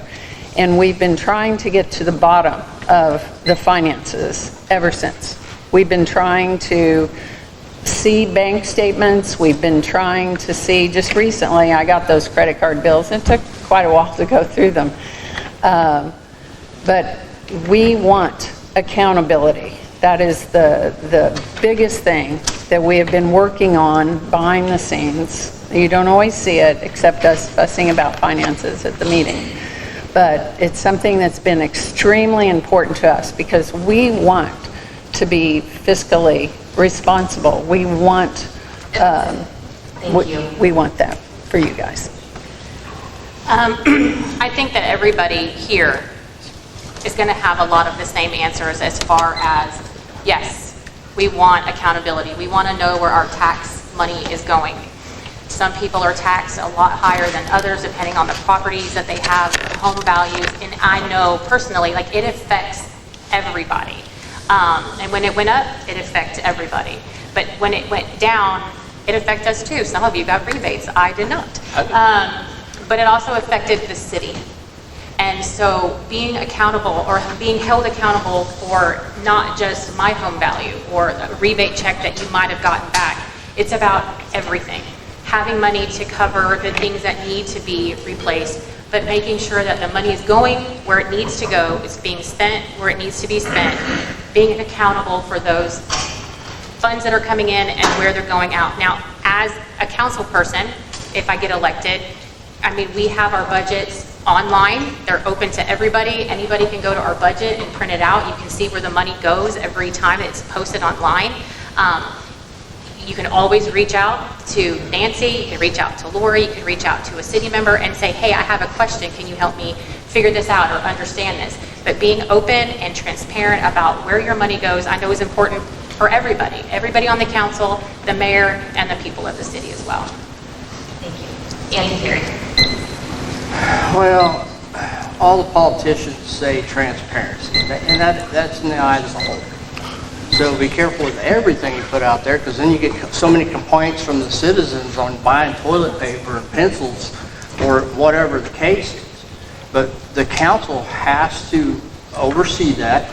Speaker 9: And we've been trying to get to the bottom of the finances ever since. We've been trying to see bank statements. We've been trying to see, just recently I got those credit card bills. It took quite a while to go through them. But we want accountability. That is the biggest thing that we have been working on behind the scenes. You don't always see it, except us fussing about finances at the meeting. But it's something that's been extremely important to us because we want to be fiscally responsible. We want we want that for you guys.
Speaker 4: I think that everybody here is going to have a lot of the same answers as far as, yes, we want accountability. We want to know where our tax money is going. Some people are taxed a lot higher than others depending on the properties that they have, home values, and I know personally, like, it affects everybody. And when it went up, it affected everybody. But when it went down, it affected us too. Some of you got rebates, I did not. But it also affected the city. And so being accountable or being held accountable for not just my home value or a rebate check that you might have gotten back, it's about everything. Having money to cover the things that need to be replaced, but making sure that the money is going where it needs to go, it's being spent where it needs to be spent, being accountable for those funds that are coming in and where they're going out. Now, as a council person, if I get elected, I mean, we have our budgets online. They're open to everybody. Anybody can go to our budget and print it out. You can see where the money goes every time it's posted online. You can always reach out to Nanci, you can reach out to Laurie, you can reach out to a city member and say, hey, I have a question, can you help me figure this out or understand this? But being open and transparent about where your money goes, I know is important for everybody on the council, the mayor, and the people of the city as well.
Speaker 3: Thank you. Andy Perry.
Speaker 5: Well, all the politicians say transparency, and that's in the eye of the beholder. So be careful with everything you put out there, because then you get so many complaints from the citizens on buying toilet paper and pencils or whatever the case is. But the council has to oversee that,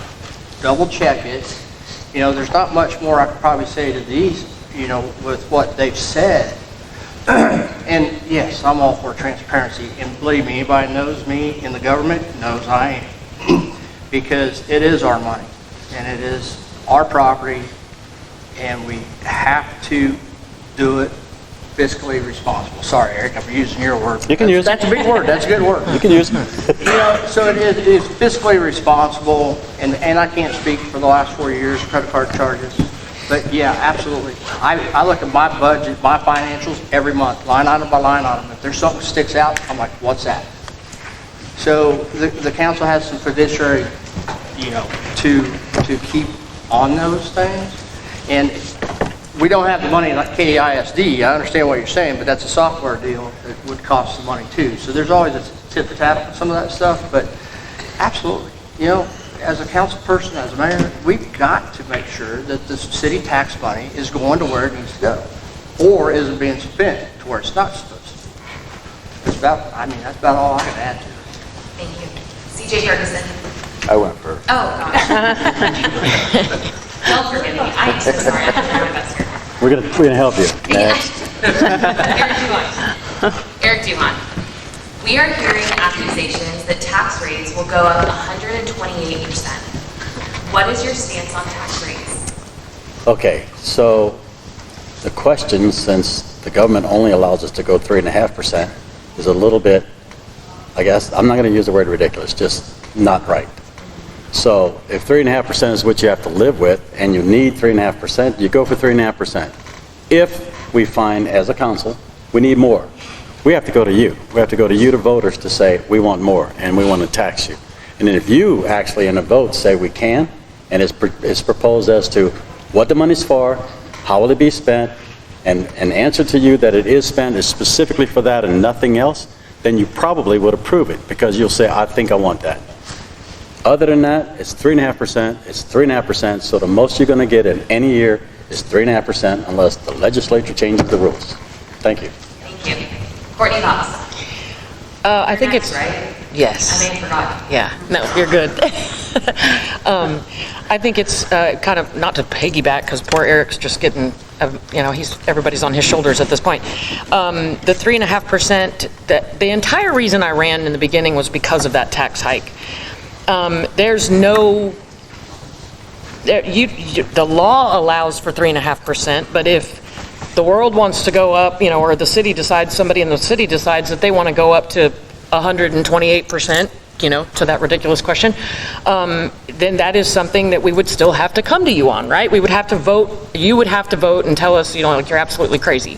Speaker 5: double check it. You know, there's not much more I could probably say to these, you know, with what they've said. And yes, I'm all for transparency. And believe me, anybody knows me in the government knows I am. because it is our money, and it is our property, and we have to do it fiscally responsible. Sorry, Eric, I'm using your word.
Speaker 7: You can use it.
Speaker 5: That's a big word, that's a good word.
Speaker 7: You can use it.
Speaker 5: You know, so it is fiscally responsible, and I can't speak for the last 4 years, credit card charges, but yeah, absolutely. I look at my budget, my financials every month, line item by line item. If there's something sticks out, I'm like, what's that? So the council has some fiduciary, you know, to keep on those things, and we don't have the money like KISD. I understand what you're saying, but that's a software deal that would cost some money too. So there's always a tit for tat on some of that stuff, but absolutely, you know, as a council person, as a mayor, we've got to make sure that the city tax money is going to where it needs to go, or isn't being spent to where it's not supposed to. It's about, I mean, that's about all I can add to it.
Speaker 3: Thank you. CJ Ferguson.
Speaker 6: I went first.
Speaker 3: Oh, gosh. Don't forgive me. I am so sorry. I'm doing my best here.
Speaker 7: We're gonna help you. Next.
Speaker 3: Eric Duhon. We are hearing accusations that tax rates will go up 128%. What is your stance on tax rates?
Speaker 7: Okay, so the question, since the government only allows us to go 3.5%, is a little bit, I guess, I'm not going to use the word ridiculous, just not right. So if 3.5% is what you have to live with, and you need 3.5%, you go for 3.5%. If we find, as a council, we need more, we have to go to you. We have to go to you, the voters, to say, we want more, and we want to tax you. And then if you actually in a vote say we can, and it's proposed as to what the money's for, how will it be spent, and an answer to you that it is spent is specifically for that and nothing else, then you probably would approve it, because you'll say, I think I want that. Other than that, it's 3.5%, it's 3.5%, so the most you're going to get in any year is 3.5% unless the legislature changes the rules. Thank you.
Speaker 3: Thank you. Courtney Cox.
Speaker 8: I think
Speaker 3: Next,
Speaker 8: it's,
Speaker 3: right?
Speaker 8: yes.
Speaker 3: I may have forgotten.
Speaker 8: Yeah, no, you're good. I think it's kind of, not to piggyback, because poor Eric's just getting, you know, everybody's on his shoulders at this point. The 3.5%, the entire reason I ran in the beginning was because of that tax hike. There's no, the law allows for 3.5%, but if the world wants to go up, you know, or the city decides, somebody in the city decides that they want to go up to 128%, you know, to that ridiculous question, then that is something that we would still have to come to you on, right? We would have to vote, you would have to vote and tell us, you know, like, you're absolutely crazy.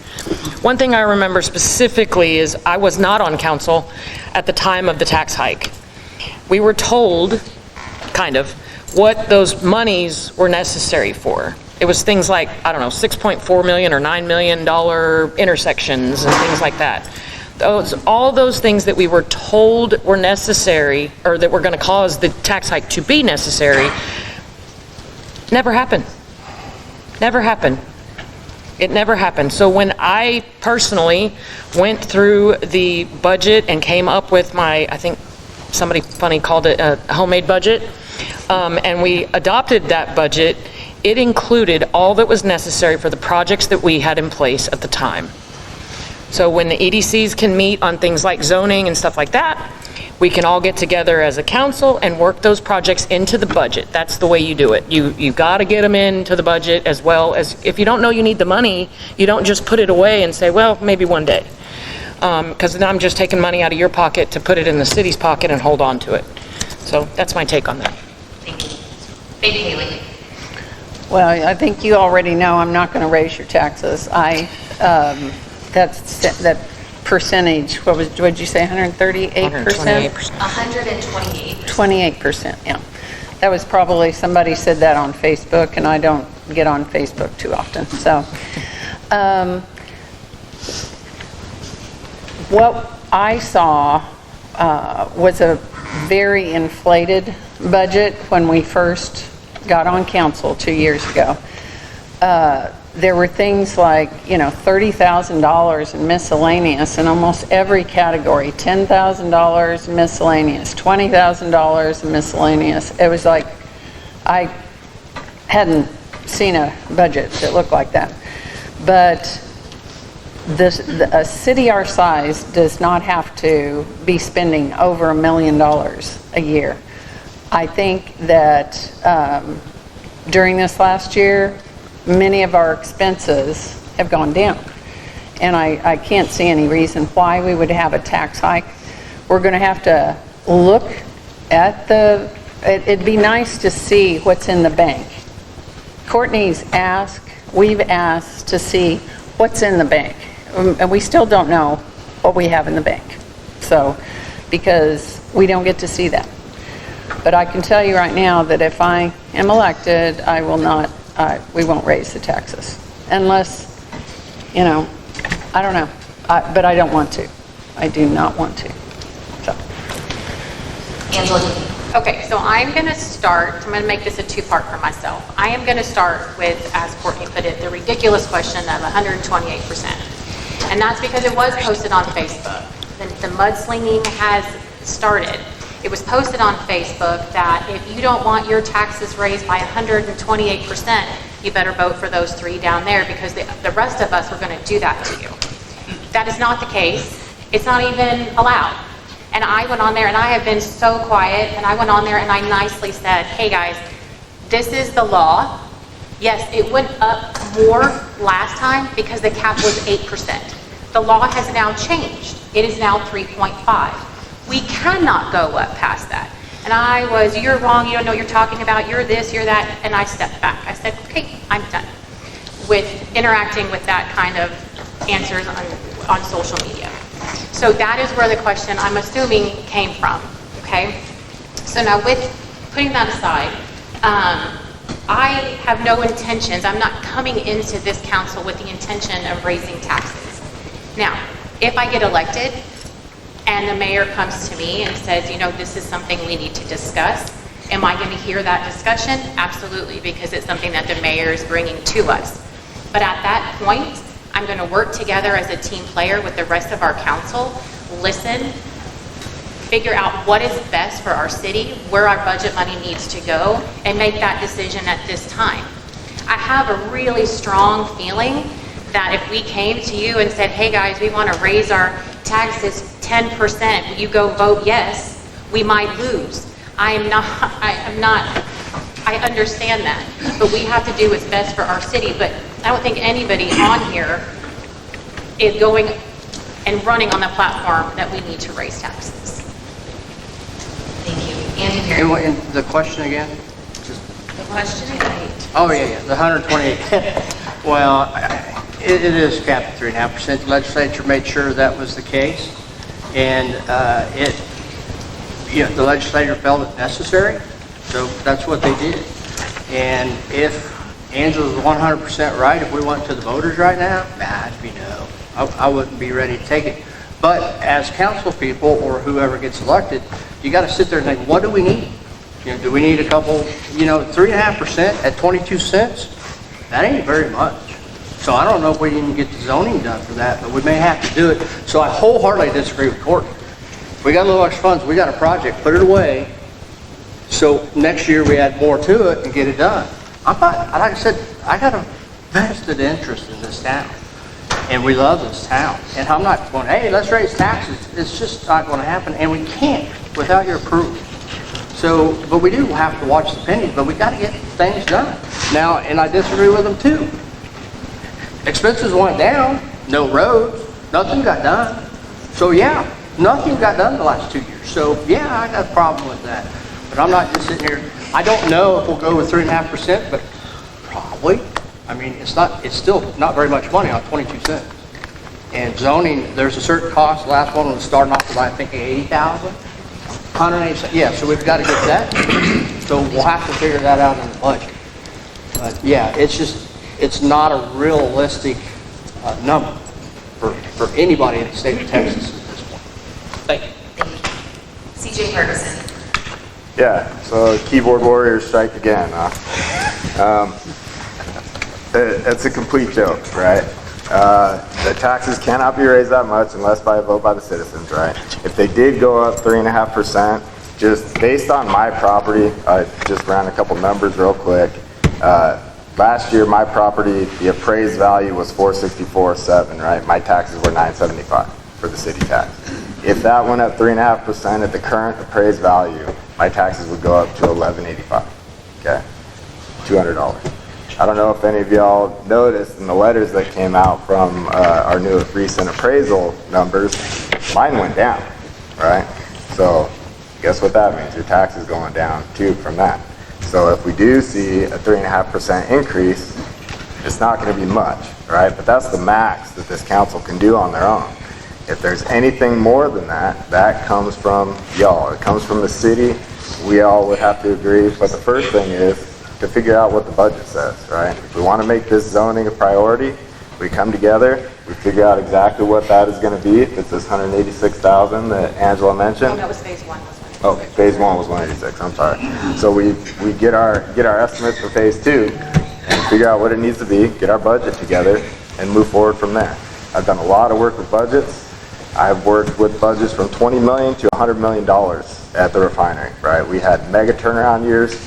Speaker 8: One thing I remember specifically is I was not on council at the time of the tax hike. We were told, kind of, what those monies were necessary for. It was things like, I don't know, $6.4 million or $9 million intersections and things like that. All those things that we were told were necessary, or that were going to cause the tax hike to be necessary, never happened. Never happened. It never happened. So when I personally went through the budget and came up with my, I think somebody funny called it a homemade budget, and we adopted that budget, it included all that was necessary for the projects that we had in place at the time. So when the EDCs can meet on things like zoning and stuff like that, we can all get together as a council and work those projects into the budget. That's the way you do it. You got to get them into the budget, as well as, if you don't know you need the money, you don't just put it away and say, well, maybe one day. Because then I'm just taking money out of your pocket to put it in the city's pocket and hold on to it. So that's my take on that.
Speaker 3: Thank you. Baby Haley.
Speaker 9: Well, I think you already know I'm not going to raise your taxes. That percentage, what'd you say, 138%?
Speaker 8: 128%.
Speaker 3: 128.
Speaker 9: 28%, yeah. That was probably, somebody said that on Facebook, and I don't get on Facebook too often. So, what I saw was a very inflated budget when we first got on council 2 years ago. There were things like, you know, $30,000 in miscellaneous in almost every category, $10,000 miscellaneous, $20,000 in miscellaneous. It was like, I hadn't seen a budget that looked like that. But a city our size does not have to be spending over $1 million a year. I think that during this last year, many of our expenses have gone down. And I can't see any reason why we would have a tax hike. We're going to have to look at it'd be nice to see what's in the bank. Courtney's asked, we've asked to see what's in the bank. And we still don't know what we have in the bank. So, because we don't get to see that. But I can tell you right now that if I am elected, I will not, we won't raise the taxes. Unless, you know, I don't know. But I don't want to. I do not want to. So.
Speaker 3: Angela.
Speaker 4: Okay, so I'm going to make this a two-part for myself. I am going to start with, as Courtney put it, the ridiculous question of 128%. And that's because it was posted on Facebook. The mudslinging has started. It was posted on Facebook that if you don't want your taxes raised by 128%, you better vote for those three down there because the rest of us are going to do that to you. That is not the case. It's not even allowed. And I went on there, and I have been so quiet, and I went on there and I nicely said, hey guys, this is the law. Yes, it went up more last time because the cap was 8%. The law has now changed. It is now 3.5. We cannot go up past that. And I was, you're wrong, you don't know what you're talking about, you're this, you're that, and I stepped back. I said, okay, I'm done with interacting with that kind of answers on social media. So that is where the question, I'm assuming, came from, okay? So now with putting that aside, I have no intentions, I'm not coming into this council with the intention of raising taxes. Now, if I get elected and the mayor comes to me and says, you know, this is something we need to discuss, am I going to hear that discussion? Absolutely, because it's something that the mayor is bringing to us. But at that point, I'm going to work together as a team player with the rest of our council, listen, figure out what is best for our city, where our budget money needs to go, and make that decision at this time. I have a really strong feeling that if we came to you and said, hey guys, we want to raise our taxes 10%, will you go vote yes, we might lose. I understand that, but we have to do what's best for our city. But I don't think anybody on here is going and running on the platform that we need to raise taxes.
Speaker 3: Thank you. Andy Perry.
Speaker 5: And the question again?
Speaker 3: The question is,
Speaker 5: Oh, yeah, the 128. Well, it is capped at 3.5%. The legislature made sure that was the case. And the legislature felt it necessary. So that's what they did. And if Angela's 100% right, if we went to the voters right now, I'd be no. I wouldn't be ready to take it. But as council people or whoever gets elected, you got to sit there and think, what do we need? Do we need a couple, 3.5% at 22 cents? That ain't very much. So I don't know if we can get the zoning done for that, but we may have to do it. So I wholeheartedly disagree with Courtney. We got a little extra funds, we got a project, put it away. So next year we add more to it and get it done. Like I said, I got a vested interest in this town. And we love this town. And I'm not going, hey, let's raise taxes. It's just not going to happen. And we can't without your approval. So, but we do have to watch the pennies, but we got to get things done. Now, and I disagree with them too. Expenses went down, no roads, nothing got done. So yeah, nothing got done the last 2 years. So yeah, I got a problem with that. But I'm not just sitting here, I don't know if we'll go with 3.5%, but probably. I mean, it's still not very much money on 22 cents. And zoning, there's a certain cost. The last one was starting off with, I think, 80,000. 180, yeah, so we've got to get that. So we'll have to figure that out in the budget. But yeah, it's not a realistic number for anybody in the state of Texas at this point. Thank you.
Speaker 3: Thank you. CJ Ferguson.
Speaker 6: Yeah, so keyboard warriors strike again. It's a complete joke, right? The taxes cannot be raised that much unless by a vote by the citizens, right? If they did go up 3.5%, just based on my property, I just ran a couple numbers real quick. Last year, my property, the appraised value was $464.7, right? My taxes were $975 for the city tax. If that went up 3.5% at the current appraised value, my taxes would go up to $1,185, okay? $200. I don't know if any of y'all noticed in the letters that came out from our new recent appraisal numbers, mine went down, right? So guess what that means? Your tax is going down too from that. So if we do see a 3.5% increase, it's not going to be much, right? But that's the max that this council can do on their own. If there's anything more than that, that comes from y'all. It comes from the city. We all would have to agree. But the first thing is to figure out what the budget says, right? If we want to make this zoning a priority, we come together, we figure out exactly what that is going to be. If it's this $186,000 that Angela mentioned.
Speaker 4: Oh, that was phase one.
Speaker 6: Oh, phase 1 was 186, I'm sorry. So we get our estimates for phase 2 and figure out what it needs to be, get our budget together, and move forward from there. I've done a lot of work with budgets. I've worked with budgets from $20 million to $100 million at the refinery, right? We had mega turnaround years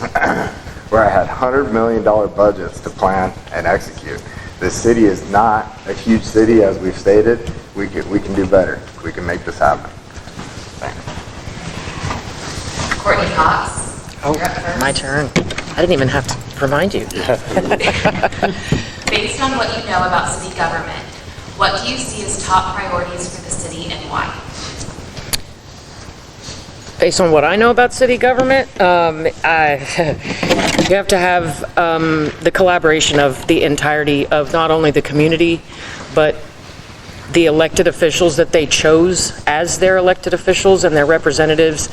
Speaker 6: where I had $100 million budgets to plan and execute. This city is not a huge city, as we've stated. We can do better. We can make this happen. Thanks.
Speaker 3: Courtney Cox.
Speaker 8: Oh, my turn. I didn't even have to remind you.
Speaker 3: Based on what you know about city government, what do you see as top priorities for the city and why?
Speaker 8: Based on what I know about city government, you have to have the collaboration of the entirety of not only the community, but the elected officials that they chose as their elected officials and their representatives.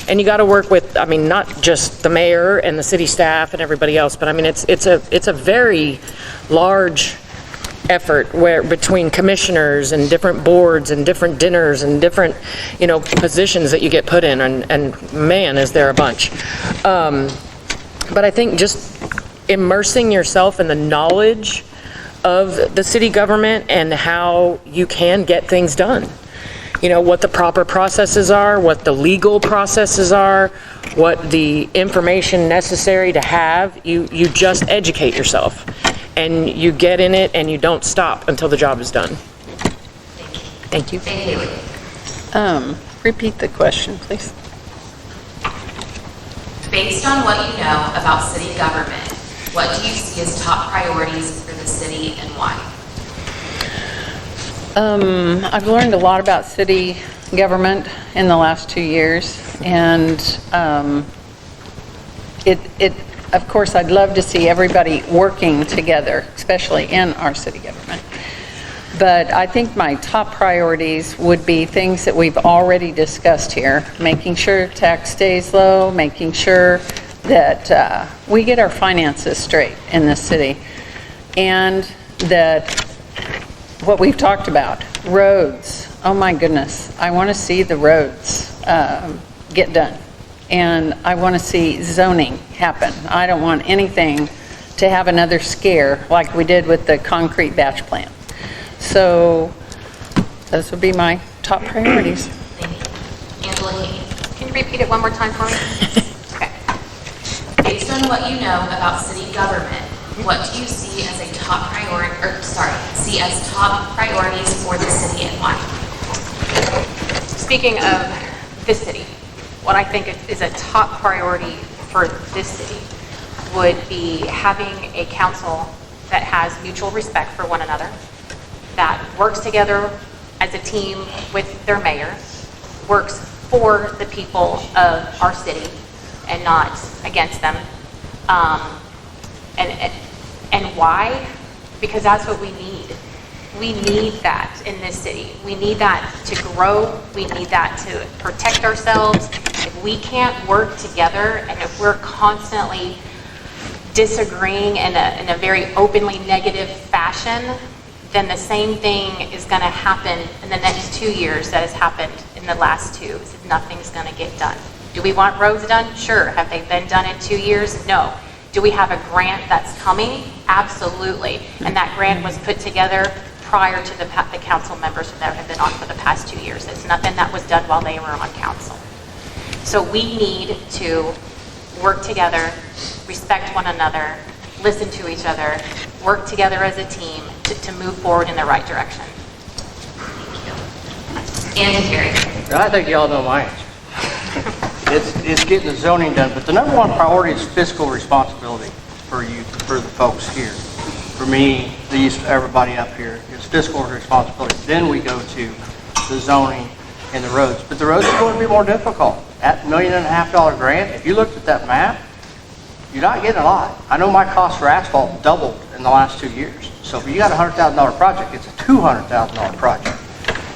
Speaker 8: And you got to work with, I mean, not just the mayor and the city staff and everybody else, but I mean, it's a very large effort where between commissioners and different boards and different dinners and different, positions that you get put in, and man, is there a bunch. But I think just immersing yourself in the knowledge of the city government and how you can get things done. What the proper processes are, what the legal processes are, what the information necessary to have. You just educate yourself and you get in it and you don't stop until the job is done. Thank you.
Speaker 3: Thank you.
Speaker 9: Repeat the question, please.
Speaker 3: Based on what you know about city government, what do you see as top priorities for the city and why?
Speaker 9: I've learned a lot about city government in the last 2 years, and of course, I'd love to see everybody working together, especially in our city government. But I think my top priorities would be things that we've already discussed here, making sure tax stays low, making sure that we get our finances straight in this city, and that what we've talked about, roads, oh my goodness, I want to see the roads get done. And I want to see zoning happen. I don't want anything to have another scare like we did with the concrete batch plant. So those would be my top priorities.
Speaker 3: Thank you. Angela King.
Speaker 4: Can you repeat it one more time for me? Okay.
Speaker 3: Based on what you know about city government, what do you see as a top priority, see as top priorities for the city and why?
Speaker 4: Speaking of this city, what I think is a top priority for this city would be having a council that has mutual respect for one another, that works together as a team with their mayor, works for the people of our city and not against them. And why? Because that's what we need. We need that in this city. We need that to grow. We need that to protect ourselves. If we can't work together and if we're constantly disagreeing in a very openly negative fashion, then the same thing is going to happen in the next 2 years that has happened in the last 2. Is nothing's going to get done. Do we want roads done? Sure. Have they been done in 2 years? No. Do we have a grant that's coming? Absolutely. And that grant was put together prior to the council members that have been on for the past 2 years. It's nothing that was done while they were on council. So we need to work together, respect one another, listen to each other, work together as a team to move forward in the right direction.
Speaker 3: Thank you. Andy Carey.
Speaker 5: I think y'all know my answer. it's getting the zoning done, but the number one priority is fiscal responsibility for you, for the folks here. For me, everybody up here, is fiscal responsibility. Then we go to the zoning and the roads. But the roads are going to be more difficult. At $1.5 million grant, if you looked at that map, you're not getting a lot. I know my cost for asphalt doubled in the last 2 years. So if you got a $100,000 project, it's a $200,000 project.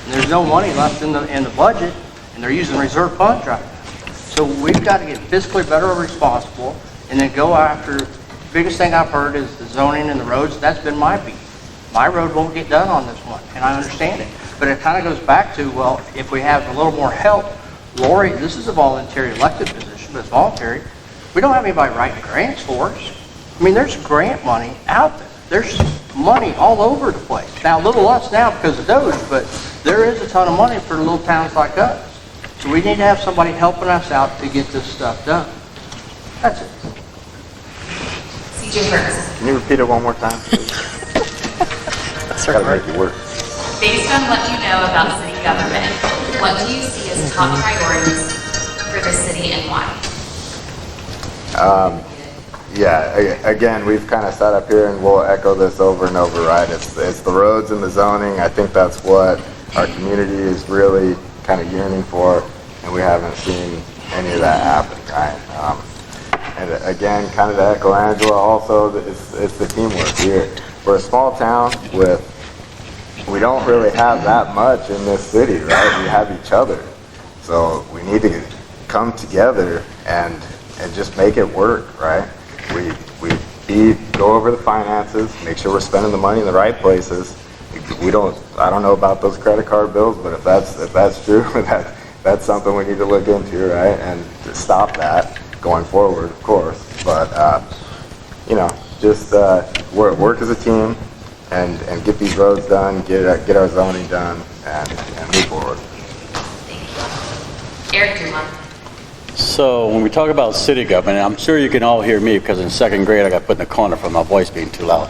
Speaker 5: And there's no money left in the budget, and they're using reserve funds right now. So we've got to get fiscally better responsible, and then go after. The biggest thing I've heard is the zoning and the roads. That's been my beat. My road won't get done on this one, and I understand it. But it kind of goes back to, well, if we have a little more help, Laurie, this is a voluntary elected position, but it's voluntary. We don't have anybody writing grants for us. I mean, there's grant money out there. There's money all over the place. Now, a little less now because of those, but there is a ton of money for little towns like us. So we need to have somebody helping us out to get this stuff done. That's it.
Speaker 3: CJ Burks.
Speaker 6: Can you repeat it one more time, please? Gotta make it work.
Speaker 3: Based on what you know about city government, what do you see as top priorities for the city and why?
Speaker 6: Yeah, again, we've kind of sat up here and we'll echo this over and over, right? It's the roads and the zoning. I think that's what our community is really kind of yearning for, and we haven't seen any of that happen, right? And again, kind of to echo Angela also, it's the teamwork. We're a small town we don't really have that much in this city, right? We have each other. So we need to come together and just make it work, right? We go over the finances, make sure we're spending the money in the right places. I don't know about those credit card bills, but if that's true, that's something we need to look into, right? And to stop that going forward, of course. But just work as a team and get these roads done, get our zoning done, and move forward.
Speaker 3: Thank you. Eric Dumont.
Speaker 7: So when we talk about city government, and I'm sure you can all hear me because in second grade I got put in the corner for my voice being too loud.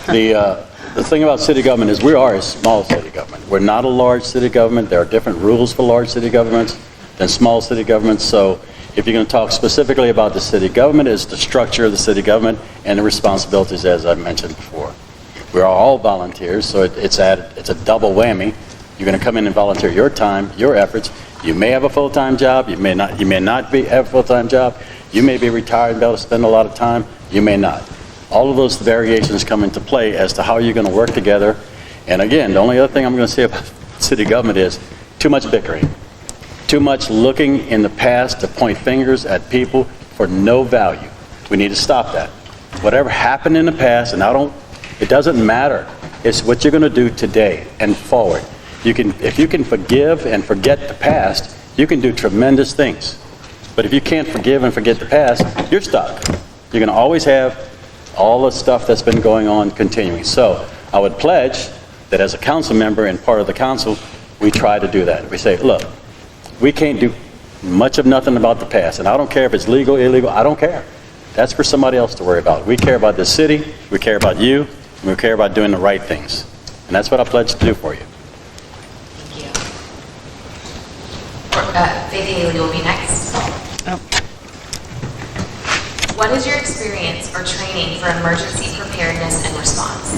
Speaker 7: The thing about city government is we are a small city government. We're not a large city government. There are different rules for large city governments than small city governments. So if you're going to talk specifically about the city government, it's the structure of the city government and the responsibilities, as I mentioned before. We are all volunteers, so it's a double whammy. You're going to come in and volunteer your time, your efforts. You may have a full-time job. You may not have a full-time job. You may be retired and be able to spend a lot of time. You may not. All of those variations come into play as to how you're going to work together. And again, the only other thing I'm going to say about city government is too much bickering. Too much looking in the past to point fingers at people for no value. We need to stop that. Whatever happened in the past, and it doesn't matter. It's what you're going to do today and forward. If you can forgive and forget the past, you can do tremendous things. But if you can't forgive and forget the past, you're stuck. You're going to always have all the stuff that's been going on continuing. So I would pledge that as a council member and part of the council, we try to do that. We say, look, we can't do much of nothing about the past. And I don't care if it's legal, illegal, I don't care. That's for somebody else to worry about. We care about the city, we care about you, and we care about doing the right things. And that's what I pledge to do for you.
Speaker 3: Thank you. Faith Haley will be next.
Speaker 9: Oh.
Speaker 3: What is your experience or training for emergency preparedness and response?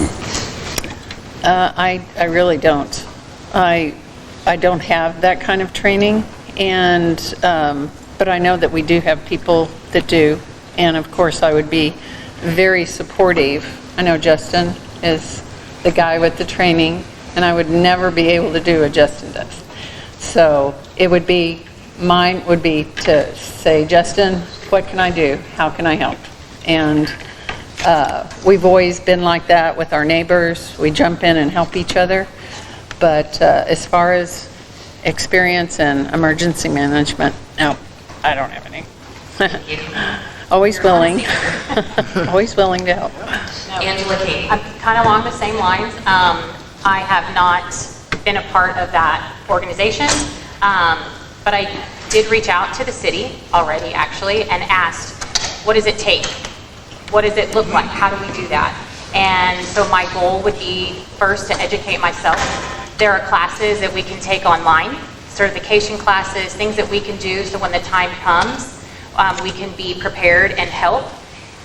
Speaker 9: I really don't. I don't have that kind of training, and but I know that we do have people that do, and of course I would be very supportive. I know Justin is the guy with the training, and I would never be able to do what Justin does. So mine would be to say, Justin, what can I do? How can I help? And we've always been like that with our neighbors. We jump in and help each other. But as far as experience and emergency management, no, I don't have any. Always willing. Always willing to help.
Speaker 3: Angela Kate.
Speaker 4: I'm kind of along the same lines. I have not been a part of that organization, but I did reach out to the city already, actually, and asked, what does it take? What does it look like? How do we do that? And so my goal would be first to educate myself. There are classes that we can take online, certification classes, things that we can do so when the time comes, we can be prepared and help.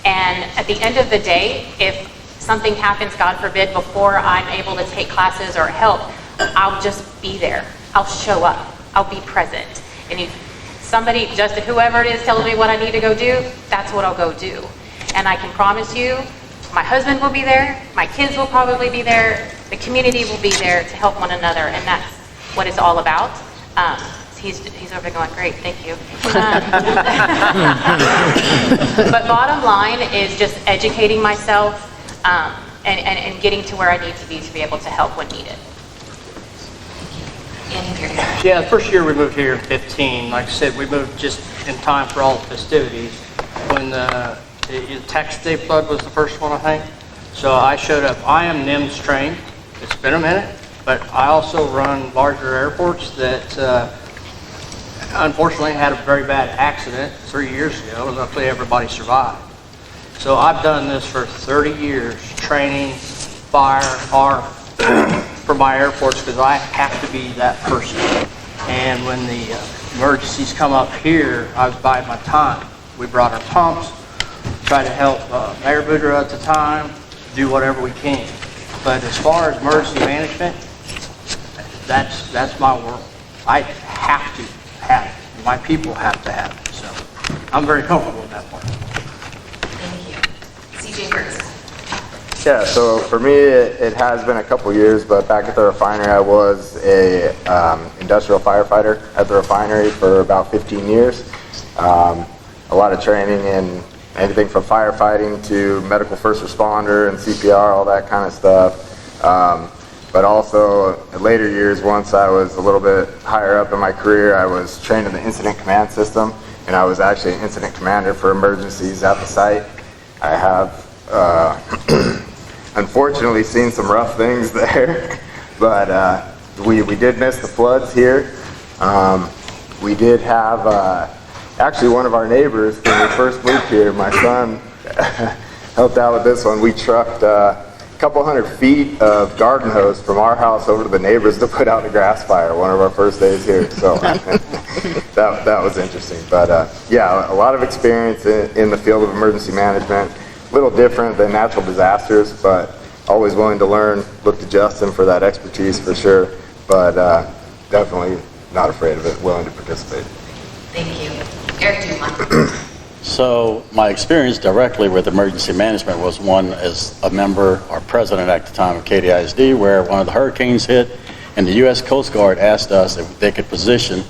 Speaker 4: And at the end of the day, if something happens, God forbid, before I'm able to take classes or help, I'll just be there. I'll show up. I'll be present. And if somebody, just whoever it is, tells me what I need to go do, that's what I'll go do. And I can promise you, my husband will be there, my kids will probably be there, the community will be there to help one another, and that's what it's all about. He's over there going, great, thank you. But bottom line is just educating myself and getting to where I need to be able to help when needed.
Speaker 5: Yeah, the first year we moved here in 15, like I said, we moved just in time for all the festivities. When the Tax Day flood was the first one, I think. So I showed up. I am NIMS trained. It's been a minute, but I also run larger airports that unfortunately had a very bad accident 3 years ago, and luckily everybody survived. So I've done this for 30 years, training, fire, for my airports, because I have to be that person. And when the emergencies come up here, I was biding my time. We brought our pumps, tried to help Mayor Boudreaux at the time, do whatever we can. But as far as emergency management, that's my world. I have to have it. My people have to have it. So I'm very comfortable with that part.
Speaker 3: Thank you. CJ first.
Speaker 6: Yeah, so for me, it has been a couple years, but back at the refinery, I was a industrial firefighter at the refinery for about 15 years. A lot of training in anything from firefighting to medical first responder and CPR, all that kind of stuff. But also, in later years, once I was a little bit higher up in my career, I was trained in the incident command system, and I was actually an incident commander for emergencies at the site. I have unfortunately seen some rough things there, but we did miss the floods here. We did have, actually one of our neighbors, when we first moved here, my son helped out with this one. We trucked a couple hundred feet of garden hose from our house over to the neighbors to put out a grass fire one of our first days here. So that was interesting. But yeah, a lot of experience in the field of emergency management. A little different than natural disasters, but always willing to learn. Look to Justin for that expertise for sure, but definitely not afraid of it, willing to participate.
Speaker 3: Thank you. Eric Dumont.
Speaker 7: So my experience directly with emergency management was one as a member or president at the time of KDISD, where one of the hurricanes hit, and the U.S. Coast Guard asked us if they could position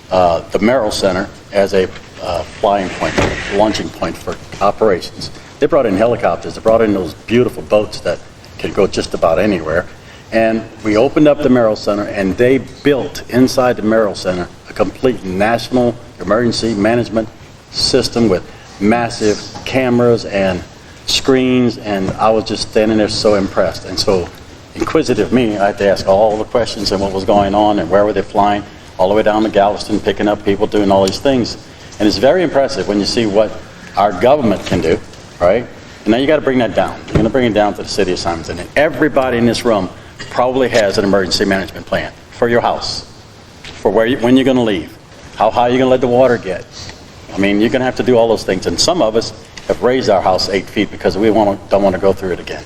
Speaker 7: the Merrill Center as a flying point, launching point for operations. They brought in helicopters, they brought in those beautiful boats that can go just about anywhere, and we opened up the Merrill Center, and they built inside the Merrill Center a complete national emergency management system with massive cameras and screens, and I was just standing there so impressed. And so inquisitive me, I had to ask all the questions and what was going on and where were they flying, all the way down to Galveston, picking up people, doing all these things. And it's very impressive when you see what our government can do, right? And now you got to bring that down. You're going to bring it down to the city of Simonton. And everybody in this room probably has an emergency management plan for your house, for when you're going to leave, how high you're going to let the water get. I mean, you're going to have to do all those things. And some of us have raised our house 8 feet because we don't want to go through it again.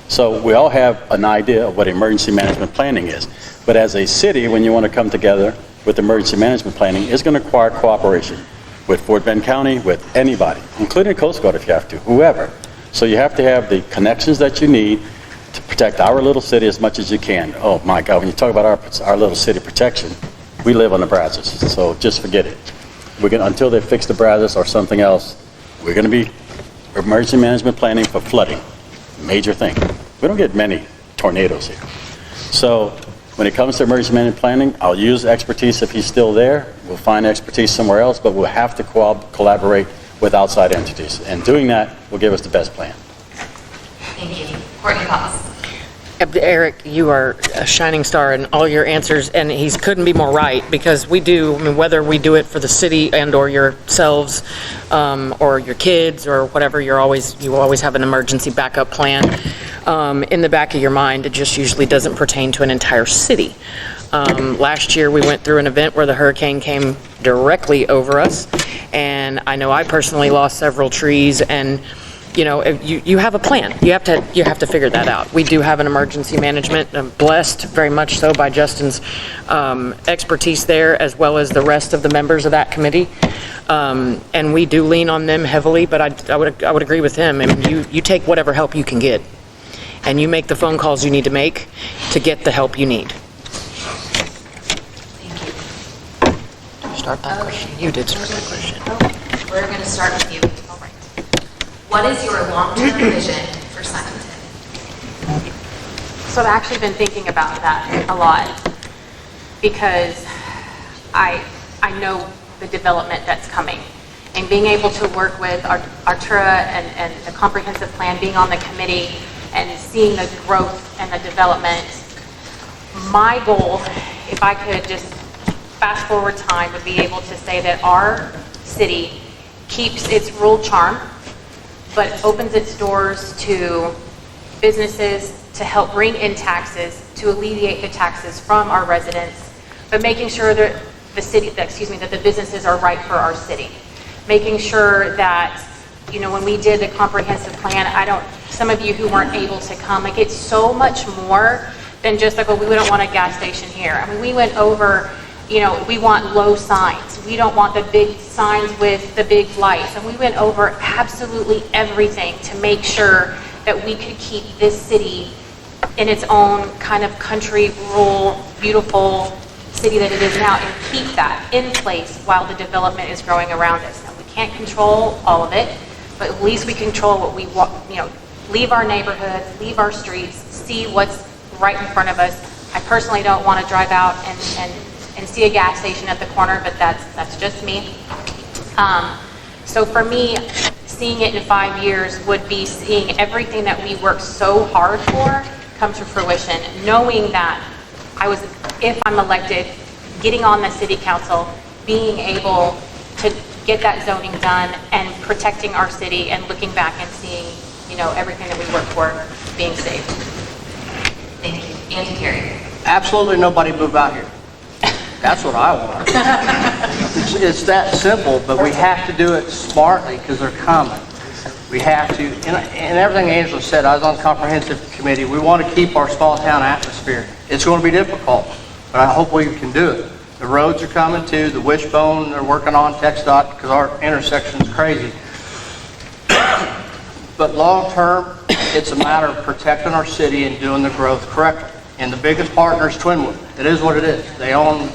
Speaker 7: So we all have an idea of what emergency management planning is. But as a city, when you want to come together with emergency management planning, it's going to require cooperation with Fort Bend County, with anybody, including Coast Guard if you have to, whoever. So you have to have the connections that you need to protect our little city as much as you can. Oh my God, when you talk about our little city protection, we live on the Brazos, so just forget it. Until they fix the Brazos or something else, we're going to be emergency management planning for flooding. Major thing. We don't get many tornadoes here. So when it comes to emergency management planning, I'll use expertise if he's still there. We'll find expertise somewhere else, but we'll have to collaborate with outside entities. And doing that will give us the best plan.
Speaker 3: Thank you. Courtney Cox.
Speaker 8: Eric, you are a shining star in all your answers, and he couldn't be more right, because we do, I mean, whether we do it for the city and or yourselves or your kids or whatever, you always have an emergency backup plan. in the back of your mind. It just usually doesn't pertain to an entire city. Last year, we went through an event where the hurricane came directly over us, and I know I personally lost several trees, and you have a plan. You have to figure that out. We do have an emergency management. I'm blessed very much so by Justin's expertise there, as well as the rest of the members of that committee. And we do lean on them heavily, but I would agree with him. I mean, you take whatever help you can get, and you make the phone calls you need to make to get the help you need. Start that question. You did start that question.
Speaker 3: Okay, we're going to start with you. All right. What is your long-term vision for Simonton?
Speaker 4: So I've actually been thinking about that a lot because I know the development that's coming, and being able to work with Artura and the comprehensive plan, being on the committee and seeing the growth and the development. My goal, if I could just fast forward time, would be able to say that our city keeps its rural charm, but opens its doors to businesses to help bring in taxes, to alleviate the taxes from our residents, but making sure that that the businesses are right for our city. Making sure that, when we did the comprehensive plan, some of you who weren't able to come, it's so much more than just we don't want a gas station here. I mean, we went over, we want low signs. We don't want the big signs with the big lights. And we went over absolutely everything to make sure that we could keep this city in its own kind of country, rural, beautiful city that it is now, and keep that in place while the development is growing around us. Now, we can't control all of it, but at least we control what we want, leave our neighborhoods, leave our streets, see what's right in front of us. I personally don't want to drive out and see a gas station at the corner, but that's just me. So for me, seeing it in 5 years would be seeing everything that we worked so hard for come to fruition, knowing that if I'm elected, getting on the city council, being able to get that zoning done and protecting our city and looking back and seeing, everything that we worked for being saved.
Speaker 3: Thank you. Andy Carey.
Speaker 5: Absolutely nobody move out here. That's what I want. It's that simple, but we have to do it smartly because they're coming. We have to, and everything Angela said, I was on the comprehensive committee. We want to keep our small town atmosphere. It's going to be difficult, but I hope we can do it. The roads are coming too. The wishbone they're working on, TxDOT, because our intersection is crazy. But long term, it's a matter of protecting our city and doing the growth correctly. And the biggest partner is Twinwood. It is what it is. They own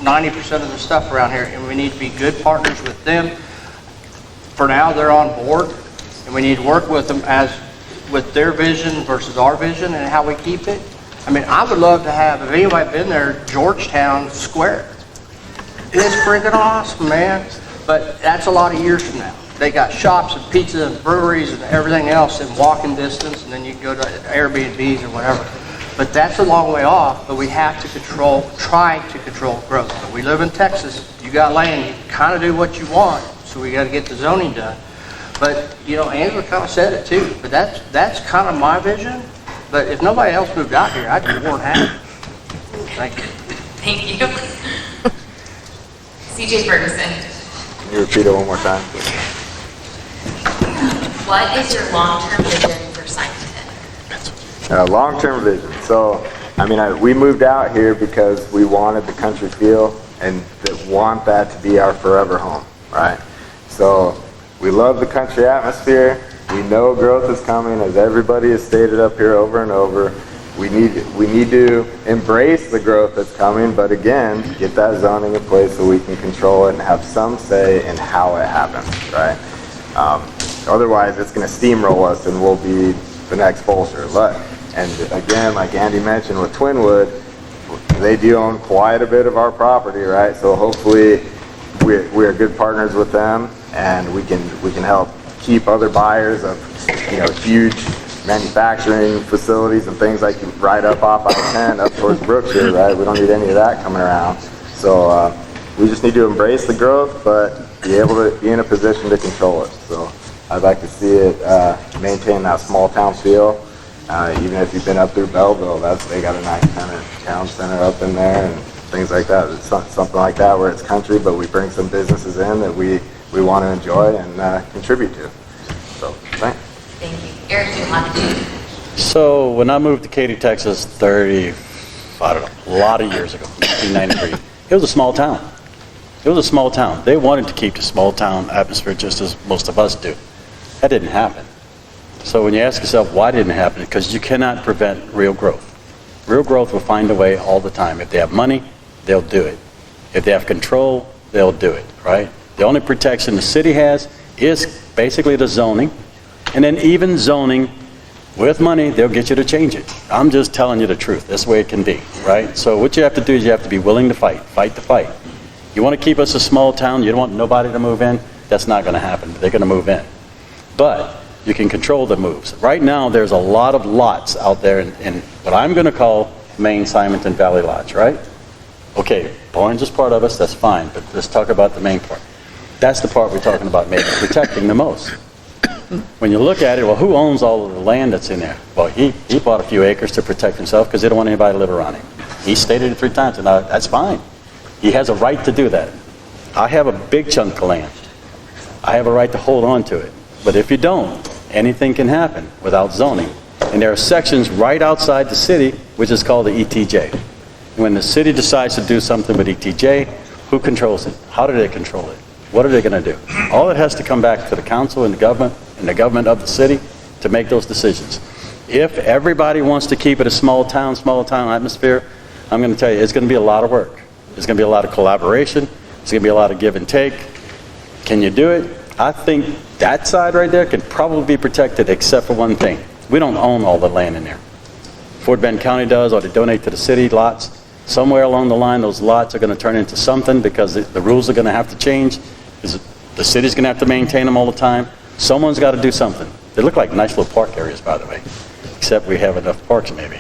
Speaker 5: 90% of the stuff around here, and we need to be good partners with them. For now, they're on board, and we need to work with them with their vision versus our vision and how we keep it. I mean, I would love to have, if anybody been there, Georgetown Square. It's freaking awesome, man. But that's a lot of years from now. They got shops and pizza and breweries and everything else in walking distance, and then you can go to Airbnbs or whatever. But that's a long way off, but we have to try to control growth. But we live in Texas, you got land, you kind of do what you want, so we got to get the zoning done. But, Angela kind of said it too, but that's kind of my vision. But if nobody else moved out here, I'd be more than happy. Thank you.
Speaker 3: Thank you. CJ Ferguson.
Speaker 6: Can you repeat it one more time?
Speaker 3: What is your long-term vision for Simonton?
Speaker 6: Long-term vision. So, we moved out here because we wanted the country feel and want that to be our forever home, right? So, we love the country atmosphere. We know growth is coming, as everybody has stated up here over and over. We need to embrace the growth that's coming, but again, get that zoning in place so we can control it and have some say in how it happens, right? Otherwise, it's going to steamroll us and we'll be the next Bolster. And again, like Andy mentioned with Twinwood, they do own quite a bit of our property, right? So hopefully we're good partners with them, and we can help keep other buyers of huge manufacturing facilities and things like right up off I-10 up towards Brookshire, right? We don't need any of that coming around. So we just need to embrace the growth, but be able to be in a position to control it. So I'd like to see it maintain that small town feel Even if you've been up through Belleville, they got a nice kind of town center up in there and things like that. It's something like that where it's country, but we bring some businesses in that we want to enjoy and contribute to. So, thanks.
Speaker 3: Thank you. Eric, do you want to?
Speaker 7: So when I moved to Katy, Texas, a lot of years ago, 1993, it was a small town. It was a small town. They wanted to keep the small town atmosphere just as most of us do. That didn't happen. So when you ask yourself why didn't it happen, because you cannot prevent real growth. Real growth will find a way all the time. If they have money, they'll do it. If they have control, they'll do it, right? The only protection the city has is basically the zoning, and then even zoning, with money, they'll get you to change it. I'm just telling you the truth. That's the way it can be, right? So what you have to do is you have to be willing to fight the fight. You want to keep us a small town, you don't want nobody to move in, that's not going to happen. They're going to move in. But you can control the moves. Right now, there's a lot of lots out there in what I'm going to call main Simonton Valley lots, right? Okay, Orange is part of us, that's fine, but let's talk about the main part. That's the part we're talking about maybe protecting the most. When you look at it, well, who owns all of the land that's in there? Well, he bought a few acres to protect himself because they don't want anybody to live around him. He stated it 3 times, and that's fine. He has a right to do that. I have a big chunk of land. I have a right to hold on to it. But if you don't, anything can happen without zoning. And there are sections right outside the city, which is called the ETJ. When the city decides to do something with ETJ, who controls it? How do they control it? What are they going to do? All it has to come back to the council and the government of the city to make those decisions. If everybody wants to keep it a small town atmosphere, I'm going to tell you, it's going to be a lot of work. There's going to be a lot of collaboration. There's going to be a lot of give and take. Can you do it? I think that side right there can probably be protected except for one thing. We don't own all the land in there. Fort Bend County does, or they donate to the city lots. Somewhere along the line, those lots are going to turn into something because the rules are going to have to change. The city's going to have to maintain them all the time. Someone's got to do something. They look like nice little park areas, by the way, except we have enough parks maybe.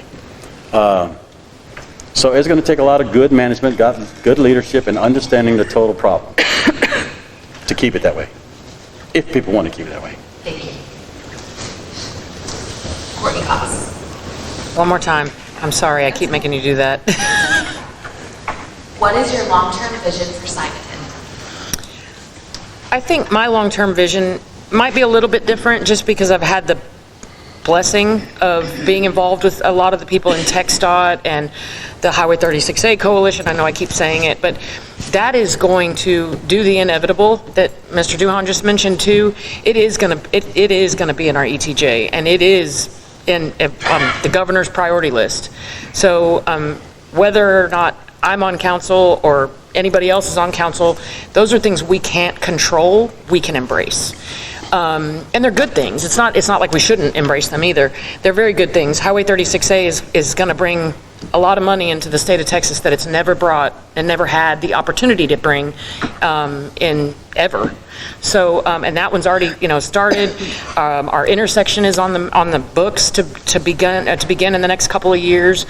Speaker 7: So it's going to take a lot of good management, good leadership, and understanding the total problem to keep it that way, if people want to keep it that way.
Speaker 3: Thank you. Courtney Cox.
Speaker 8: One more time. I'm sorry, I keep making you do that.
Speaker 3: What is your long-term vision for Simonton?
Speaker 8: I think my long-term vision might be a little bit different just because I've had the blessing of being involved with a lot of the people in TxDOT and the Highway 36A Coalition. I know I keep saying it, but that is going to do the inevitable that Mr. Duhan just mentioned too. It is going to be in our ETJ, and it is in the governor's priority list. So whether or not I'm on council or anybody else is on council, those are things we can't control, we can embrace. And they're good things. It's not like we shouldn't embrace them either. They're very good things. Highway 36A is going to bring a lot of money into the state of Texas that it's never brought and never had the opportunity to bring in ever. So, and that one's already, started. Our intersection is on the books to begin in the next couple of years.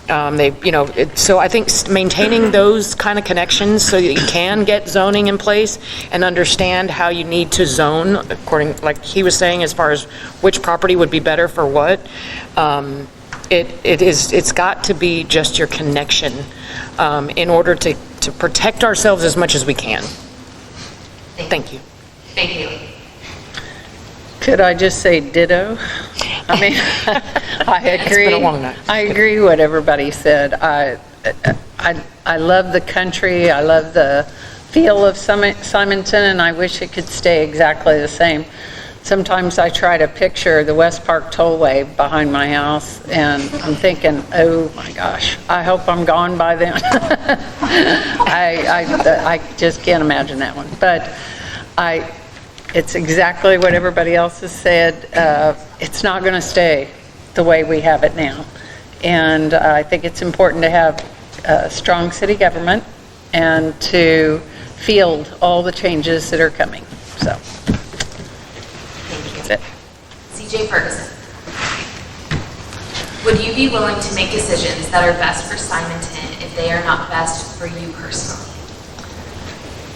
Speaker 8: So I think maintaining those kind of connections so that you can get zoning in place and understand how you need to zone according, like he was saying, as far as which property would be better for what. It's got to be just your connection in order to protect ourselves as much as we can. Thank you.
Speaker 3: Thank you.
Speaker 9: Could I just say ditto? I mean, I agree.
Speaker 8: It's been a long night.
Speaker 9: I agree what everybody said. I love the country. I love the feel of Simonton, and I wish it could stay exactly the same. Sometimes I try to picture the West Park Tollway behind my house, and I'm thinking, oh my gosh, I hope I'm gone by then. I just can't imagine that one. But it's exactly what everybody else has said. It's not going to stay the way we have it now. And I think it's important to have a strong city government and to field all the changes that are coming. So,
Speaker 3: Thank you.
Speaker 9: that's it.
Speaker 3: CJ Ferguson. Would you be willing to make decisions that are best for Simonton if they are not best for you personally?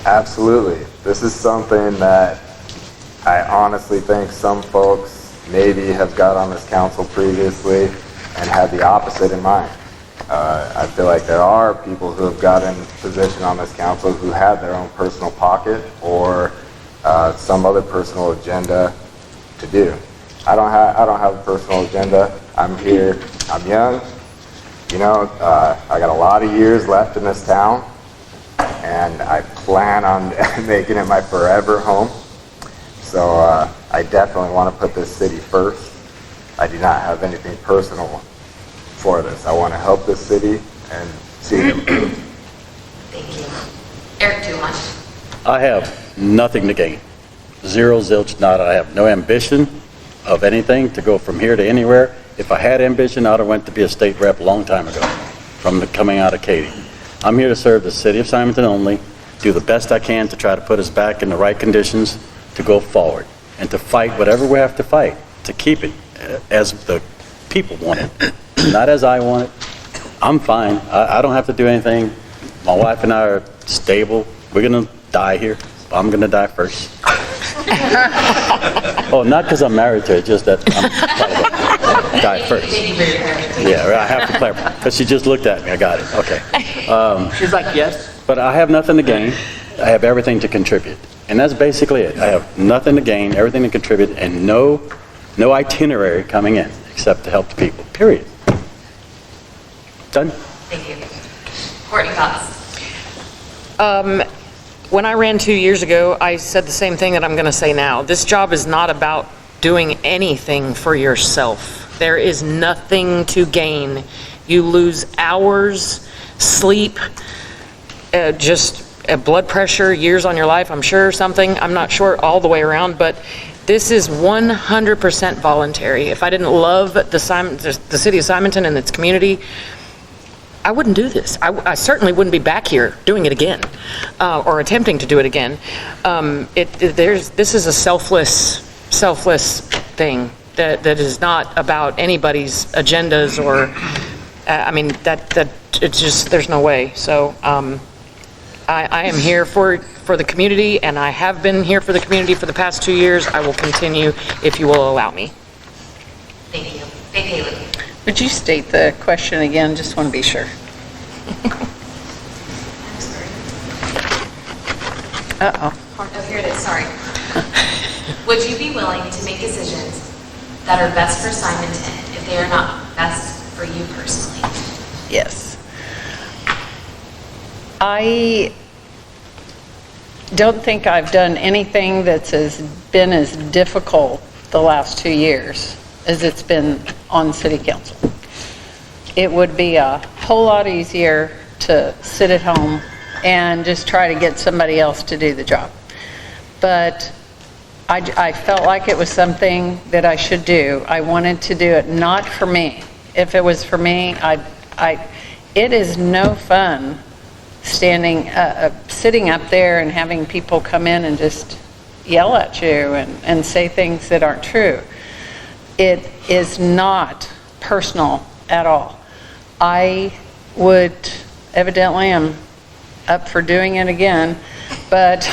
Speaker 6: Absolutely. This is something that I honestly think some folks maybe have got on this council previously and had the opposite in mind. I feel like there are people who have gotten position on this council who had their own personal pocket or some other personal agenda to do. I don't have a personal agenda. I'm here. I'm young. You know, I got a lot of years left in this town, and I plan on making it my forever home. So I definitely want to put this city first. I do not have anything personal for this. I want to help this city and see it improve.
Speaker 3: Thank you. Eric, do you want?
Speaker 7: I have nothing to gain. Zero, zilch, nada. I have no ambition of anything to go from here to anywhere. If I had ambition, I'd have went to be a state rep a long time ago from coming out of Katy. I'm here to serve the city of Simonton only, do the best I can to try to put us back in the right conditions to go forward and to fight whatever we have to fight to keep it as the people want it, not as I want it. I'm fine. I don't have to do anything. My wife and I are stable. We're going to die here. I'm going to die first. Oh, not because I'm married to her, just that I'm going to die first. Yeah, I have to clarify, because she just looked at me. I got it. Okay.
Speaker 5: She's like, yes.
Speaker 7: But I have nothing to gain. I have everything to contribute. And that's basically it. I have nothing to gain, everything to contribute, and no itinerary coming in except to help the people, period. Done?
Speaker 3: Thank you. Courtney Cox.
Speaker 8: When I ran 2 years ago, I said the same thing that I'm going to say now. This job is not about doing anything for yourself. There is nothing to gain. You lose hours, sleep, just blood pressure, years on your life, I'm sure, something. I'm not sure all the way around, but this is 100% voluntary. If I didn't love the city of Simonton and its community, I wouldn't do this. I certainly wouldn't be back here doing it again, or attempting to do it again. This is a selfless thing that is not about anybody's agendas or, I mean, that it's just, there's no way. So I am here for the community, and I have been here for the community for the past 2 years. I will continue if you will allow me.
Speaker 3: Thank you. Thank you.
Speaker 9: Would you state the question again? Just want to be sure. Uh-oh.
Speaker 3: Oh, here it is. Sorry. Would you be willing to make decisions that are best for Simonton if they are not best for you personally?
Speaker 9: Yes. I don't think I've done anything that's been as difficult the last 2 years as it's been on city council. It would be a whole lot easier to sit at home and just try to get somebody else to do the job. But I felt like it was something that I should do. I wanted to do it not for me. If it was for me, it is no fun sitting up there and having people come in and just yell at you and say things that aren't true. It is not personal at all. I would, evidently I'm up for doing it again, but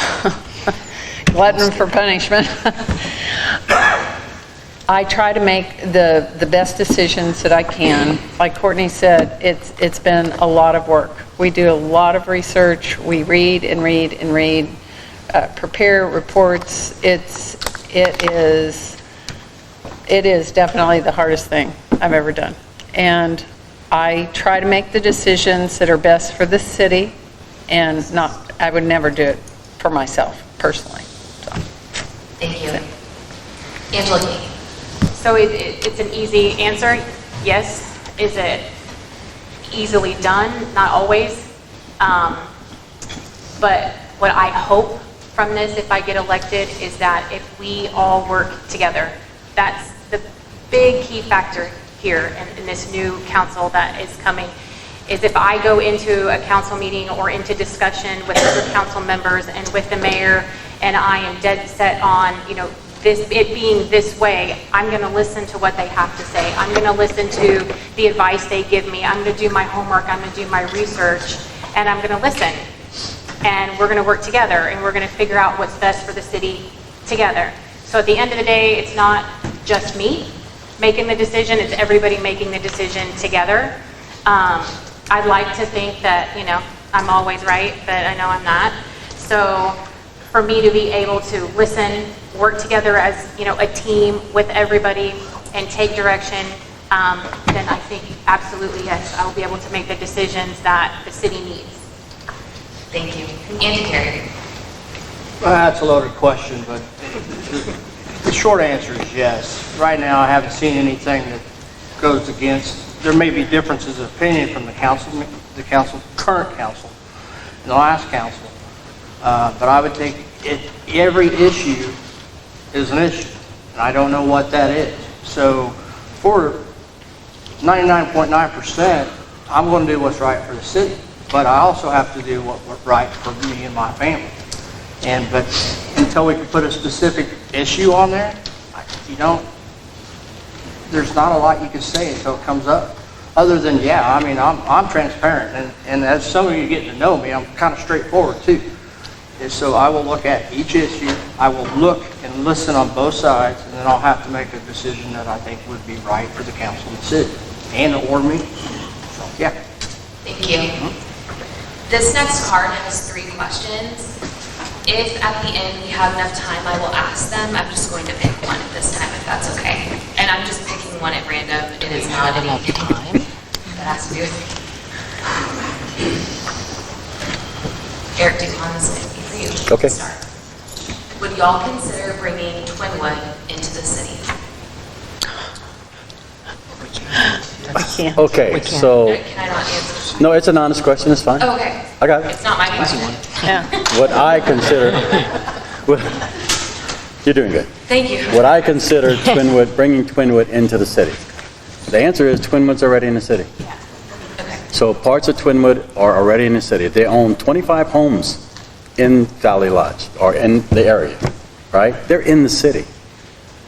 Speaker 9: glutton for punishment. I try to make the best decisions that I can. Like Courtney said, it's been a lot of work. We do a lot of research. We read and read and read, prepare reports. It is definitely the hardest thing I've ever done. And I try to make the decisions that are best for the city, and I would never do it for myself personally. So.
Speaker 3: Thank you. Angela King.
Speaker 4: So it's an easy answer, yes. Is it easily done? Not always. But what I hope from this, if I get elected, is that if we all work together, that's the big key factor here in this new council that is coming, is if I go into a council meeting or into discussion with other council members and with the mayor, and I am dead set on, it being this way, I'm going to listen to what they have to say. I'm going to listen to the advice they give me. I'm going to do my homework. I'm going to do my research, and I'm going to listen. And we're going to work together, and we're going to figure out what's best for the city together. So at the end of the day, it's not just me making the decision. It's everybody making the decision together. I'd like to think that, I'm always right, but I know I'm not. So for me to be able to listen, work together as, a team with everybody and take direction, then I think absolutely yes, I will be able to make the decisions that the city needs.
Speaker 3: Thank you. Andy Carey.
Speaker 5: Well, that's a loaded question, but the short answer is yes. Right now, I haven't seen anything that goes against. There may be differences of opinion from the current council, and the last council, but I would think every issue is an issue, and I don't know what that is. So for 99.9%, I'm going to do what's right for the city, but I also have to do what's right for me and my family. But until we can put a specific issue on there, there's not a lot you can say until it comes up. Other than, I'm transparent, and as some of you get to know me, I'm kind of straightforward too. And so I will look at each issue, I will look and listen on both sides, and then I'll have to make a decision that I think would be right for the council and the city, or me. So, yeah.
Speaker 3: Thank you. This next card has 3 questions. If at the end we have enough time, I will ask them. I'm just going to pick one at this time, if that's okay. And I'm just picking one at random. It is not anything that has to do with Eric Duhon, this might be for you.
Speaker 7: Okay.
Speaker 3: Start. Would y'all consider bringing Twinwood into the city?
Speaker 7: Okay, so,
Speaker 3: Can I not answer?
Speaker 7: no, it's an honest question, it's fine.
Speaker 3: Okay.
Speaker 7: I got it.
Speaker 3: It's not my question.
Speaker 7: What I consider, you're doing good.
Speaker 3: Thank you.
Speaker 7: What I consider bringing Twinwood into the city. The answer is Twinwood's already in the city.
Speaker 3: Okay.
Speaker 7: So parts of Twinwood are already in the city. They own 25 homes in Valley Lodge, or in the area, right? They're in the city.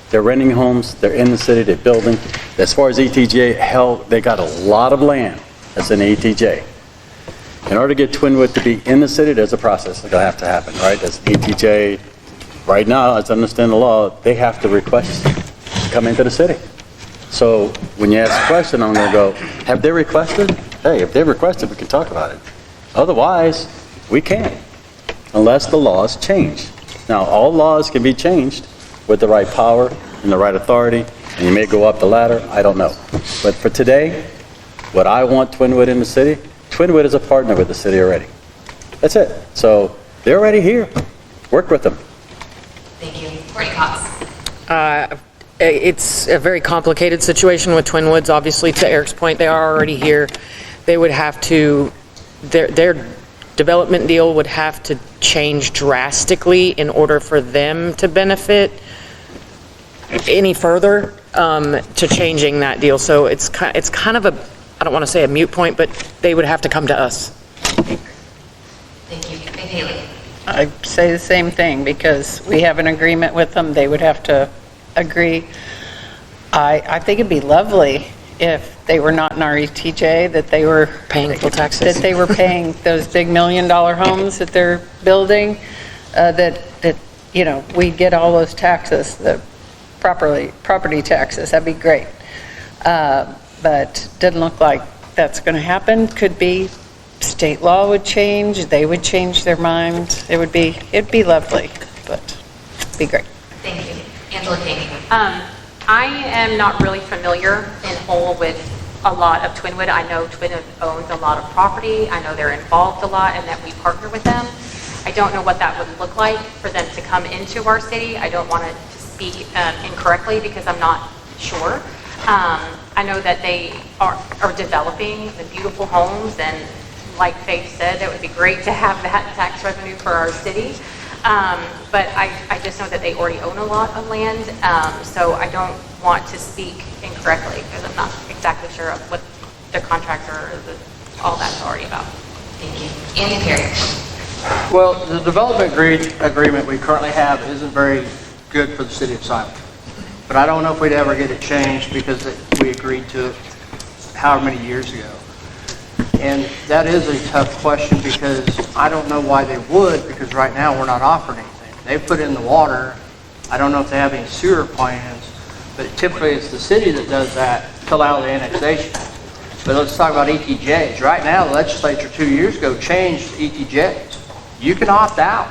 Speaker 7: They're renting homes, they're in the city, they're building. As far as ETJ, hell, they got a lot of land that's in ETJ. In order to get Twinwood to be in the city, there's a process that'll have to happen, right? There's ETJ, right now, as I understand the law, they have to request to come into the city. So when you ask a question, I'm gonna go, have they requested? Hey, if they requested, we can talk about it. Otherwise, we can't, unless the laws change. Now, all laws can be changed with the right power and the right authority, and you may go up the ladder, I don't know. But for today, what I want Twinwood in the city, Twinwood is a partner with the city already. That's it. So they're already here. Work with them.
Speaker 3: Thank you. Courtney Cox.
Speaker 8: It's a very complicated situation with Twin Woods. Obviously, to Eric's point, they are already here. They would have to, their development deal would have to change drastically in order for them to benefit any further to changing that deal. So it's kind of a, I don't want to say a moot point, but they would have to come to us.
Speaker 3: Thank you. Faith Haley.
Speaker 9: I say the same thing, because we have an agreement with them, they would have to agree. I think it'd be lovely if they were not in our ETJ, that they were
Speaker 8: Paying full taxes.
Speaker 9: that they were paying those big $1 million homes that they're building, that we get all those taxes, the property taxes. That'd be great. But doesn't look like that's going to happen. Could be state law would change, they would change their mind. It'd be lovely, but it'd be great.
Speaker 3: Thank you. Angela King.
Speaker 4: I am not really familiar in whole with a lot of Twinwood. I know Twinwood owns a lot of property. I know they're involved a lot and that we partner with them. I don't know what that would look like for them to come into our city. I don't want to speak incorrectly because I'm not sure. I know that they are developing the beautiful homes, and like Faith said, that would be great to have that tax revenue for our city. But I just know that they already own a lot of land, so I don't want to speak incorrectly because I'm not exactly sure of what their contracts or all that's already about.
Speaker 3: Thank you. Andy Perry.
Speaker 5: Well, the development agreement we currently have isn't very good for the city of Simonton. But I don't know if we'd ever get it changed because we agreed to it however many years ago. And that is a tough question because I don't know why they would, because right now we're not offering anything. They put in the water. I don't know if they have any sewer plans, But typically, it's the city that does that to allow the annexation. But let's talk about ETJs. Right now, the legislature 2 years ago changed ETJs. You can opt out.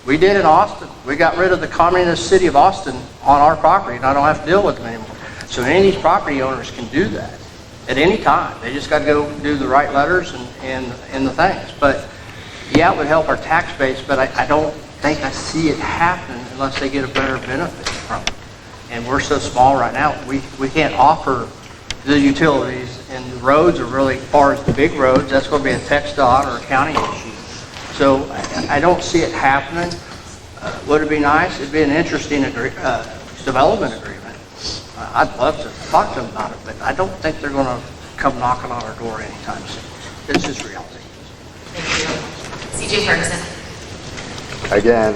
Speaker 5: We did in Austin. We got rid of the communist city of Austin on our property, and I don't have to deal with them anymore. So any of these property owners can do that at any time. They just got to go do the right letters and the things. But yeah, it would help our tax base, but I don't think I see it happen unless they get a better benefit from it. And we're so small right now, we can't offer the utilities, and the roads are really, as far as the big roads, that's going to be a TxDOT or a county issue. So I don't see it happening. Would it be nice? It'd be an interesting development agreement. I'd love to talk to them about it, but I don't think they're going to come knocking on our door anytime soon. It's just reality.
Speaker 3: Thank you. CJ Ferguson.
Speaker 6: Again,